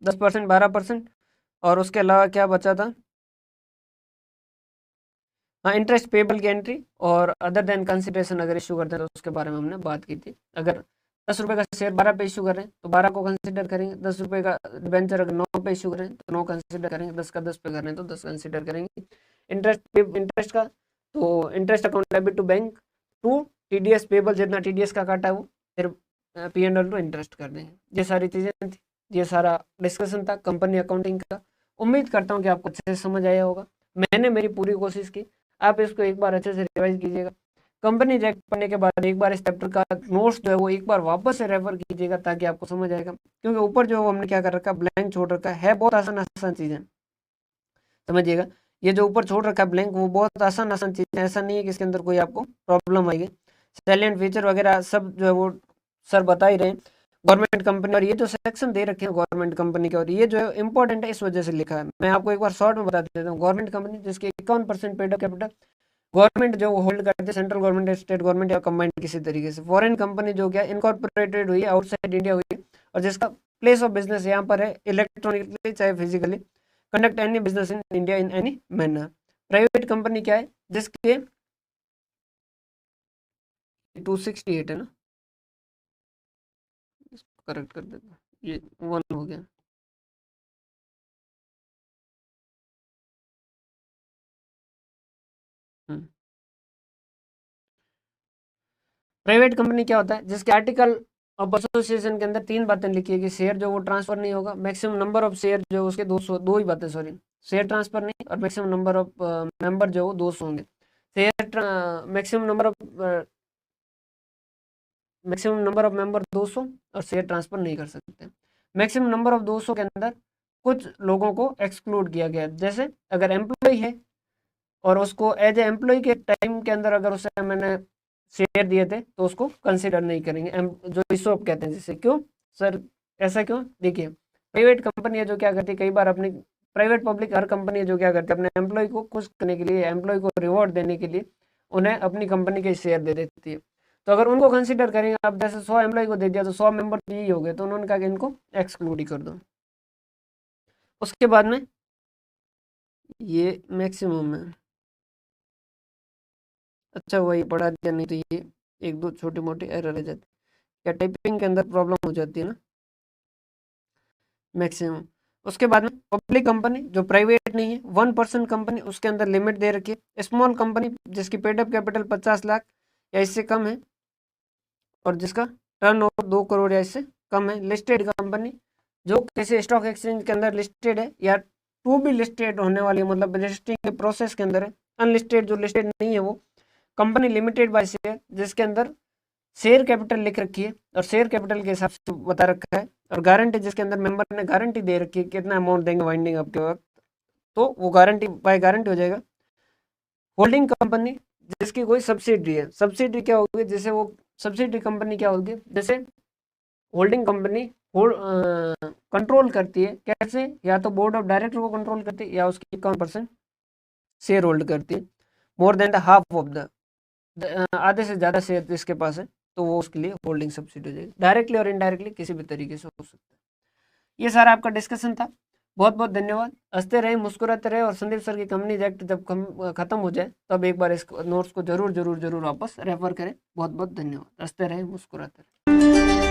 10%, 12%, और उसके अलावा क्या बचा था, हाँ, इंटरेस्ट पेबल की एंट्री और अदर देन कंसिडरेशन अगर इशू करते हैं तो उसके बारे में हमने बात की थी। अगर 10 रुपये का शेयर 12 पे इशू कर रहे हैं तो 12 को कंसिडर करेंगे। 10 रुपये का डिबेंचर अगर 9 पे इशू करें तो 9 कंसिडर करेंगे। 10 का 10 पे कर रहे हैं तो 10 कंसिडर करेंगे। इंटरेस्ट का तो interest account debit to bank to TDS payable, जितना TDS का काटा है वो फिर P&L टू इंटरेस्ट कर देंगे। ये सारी चीज़ें थी, ये सारा डिस्कशन था कंपनी अकाउंटिंग का। उम्मीद करता हूँ कि आपको अच्छे से समझ आया होगा। मैंने मेरी पूरी कोशिश की, आप इसको एक बार अच्छे से रिवाइज कीजिएगा। कंपनी चेक करने के बाद एक बार इस चैप्टर का नोट्स जो है वो एक बार वापस से रेफर कीजिएगा ताकि आपको समझ आएगा। क्योंकि ऊपर जो हमने क्या कर रखा, ब्लैंक छोड़ रखा है बहुत आसान आसान चीज़ें, समझिएगा। ये जो ऊपर छोड़ रखा है ब्लैंक वो बहुत आसान आसान चीज़ें, ऐसा नहीं है कि इसके अंदर कोई आपको प्रॉब्लम आएगी। सैलिएंट फीचर वगैरह सब जो है वो सर बता ही रहे हैं। गवर्नमेंट कंपनी, और ये जो सेक्शन दे रखे हैं गवर्नमेंट कंपनी के, और ये जो है इंपॉर्टेंट है इस वजह से लिखा है। मैं आपको एक बार शॉर्ट में बता देता हूँ। गवर्नमेंट कंपनी जिसके 51% पेड अप कैपिटल गवर्नमेंट जो होल्ड करते हैं, सेंट्रल गवर्नमेंट, स्टेट गवर्नमेंट या कंबाइंड किसी तरीके से। फॉरेन कंपनी जो क्या इनकॉर्पोरेटेड हुई है आउटसाइड इंडिया हुई है, और जिसका प्लेस ऑफ बिजनेस यहाँ पर है इलेक्ट्रॉनिकली चाहे physically, conduct any business in India in any manner. Private company क्या है, जिसके 268 है ना, इसको करेक्ट कर देता हूँ, ये 1 हो गया। प्राइवेट कंपनी क्या होता है, जिसके आर्टिकल ऑफ एसोसिएशन के अंदर 3 बातें लिखी है कि शेयर जो वो ट्रांसफर नहीं होगा, मैक्सिमम नंबर ऑफ शेयर जो उसके 200, दो ही बातें सॉरी, शेयर ट्रांसफर नहीं, और मैक्सिमम नंबर ऑफ मेंबर जो वो 200 होंगे। Share maximum number of member 200 और शेयर ट्रांसफर नहीं कर सकते। मैक्सिमम नंबर ऑफ 200 के अंदर कुछ लोगों को एक्सक्लूड किया गया है। जैसे अगर एम्प्लॉय है और उसको एज ए एम्प्लॉय के टाइम के अंदर अगर उसे मैंने शेयर दिए थे तो उसको कंसिडर नहीं करेंगे, जो इशॉप कहते हैं जिसे। क्यों सर, ऐसा क्यों? देखिए, प्राइवेट कंपनी है जो क्या करती है, कई बार अपनी प्राइवेट पब्लिक हर कंपनी है जो क्या करती है, अपने एम्प्लॉय को खुश करने के लिए, एम्प्लॉय को रिवॉर्ड देने के लिए उन्हें अपनी कंपनी के शेयर दे देती है। तो अगर उनको कंसिडर करेंगे, आप जैसे 100 एम्प्लॉय को दे दिया तो 100 मेंबर तो यही हो गए, तो उन्होंने कहा कि इनको एक्सक्लूड ही कर दो। उसके बाद में ये मैक्सिमम है, अच्छा वही पढ़ा दिया, नहीं तो ये एक दो छोटे मोटे एरर रह जाते, या टाइपिंग के अंदर प्रॉब्लम हो जाती है ना। मैक्सिमम, उसके बाद में पब्लिक कंपनी जो प्राइवेट नहीं है, 1% कंपनी, उसके अंदर लिमिट दे रखी है। स्मॉल कंपनी जिसकी पेड अप कैपिटल 50 लाख या इससे कम है और जिसका टर्नओवर 2 करोड़ या इससे कम है। लिस्टेड कंपनी जो किसी स्टॉक एक्सचेंज के अंदर लिस्टेड है या टू बी लिस्टेड होने वाली है, मतलब रजिस्ट्रिंग के प्रोसेस के अंदर है। अनलिस्टेड जो लिस्टेड नहीं है वो कंपनी लिमिटेड बाय शेयर, जिसके अंदर शेयर कैपिटल लिख रखी है और शेयर कैपिटल के हिसाब से बता रखा है, और गारंटी जिसके अंदर मेंबर ने गारंटी दे रखी है कितना अमाउंट देंगे वाइंडिंग अप के वक्त, तो वो गारंटी बाय गारंटी हो जाएगा। होल्डिंग कंपनी जिसकी कोई सब्सिडी है, सब्सिडी क्या होगी, जैसे वो सब्सिडी कंपनी क्या होगी, जैसे होल्डिंग कंपनी कंट्रोल करती है, कैसे, या तो बोर्ड ऑफ डायरेक्टर को कंट्रोल करती है या उसकी 51% शेयर होल्ड करती है। More than the half of the आधे से ज़्यादा शेयर जिसके पास है तो वो उसके लिए होल्डिंग सब्सिडी हो जाएगी, डायरेक्टली और इनडायरेक्टली किसी भी तरीके से हो सकता है। ये सारा आपका डिस्कशन था। बहुत बहुत धन्यवाद। हंसते रहे, मुस्कुराते रहे, और संदीप सर की कंपनी एक्ट जब खत्म हो जाए तब एक बार इस नोट्स को जरूर जरूर जरूर वापस रेफर करें। बहुत बहुत धन्यवाद। हंसते रहे, मुस्कुराते रहे।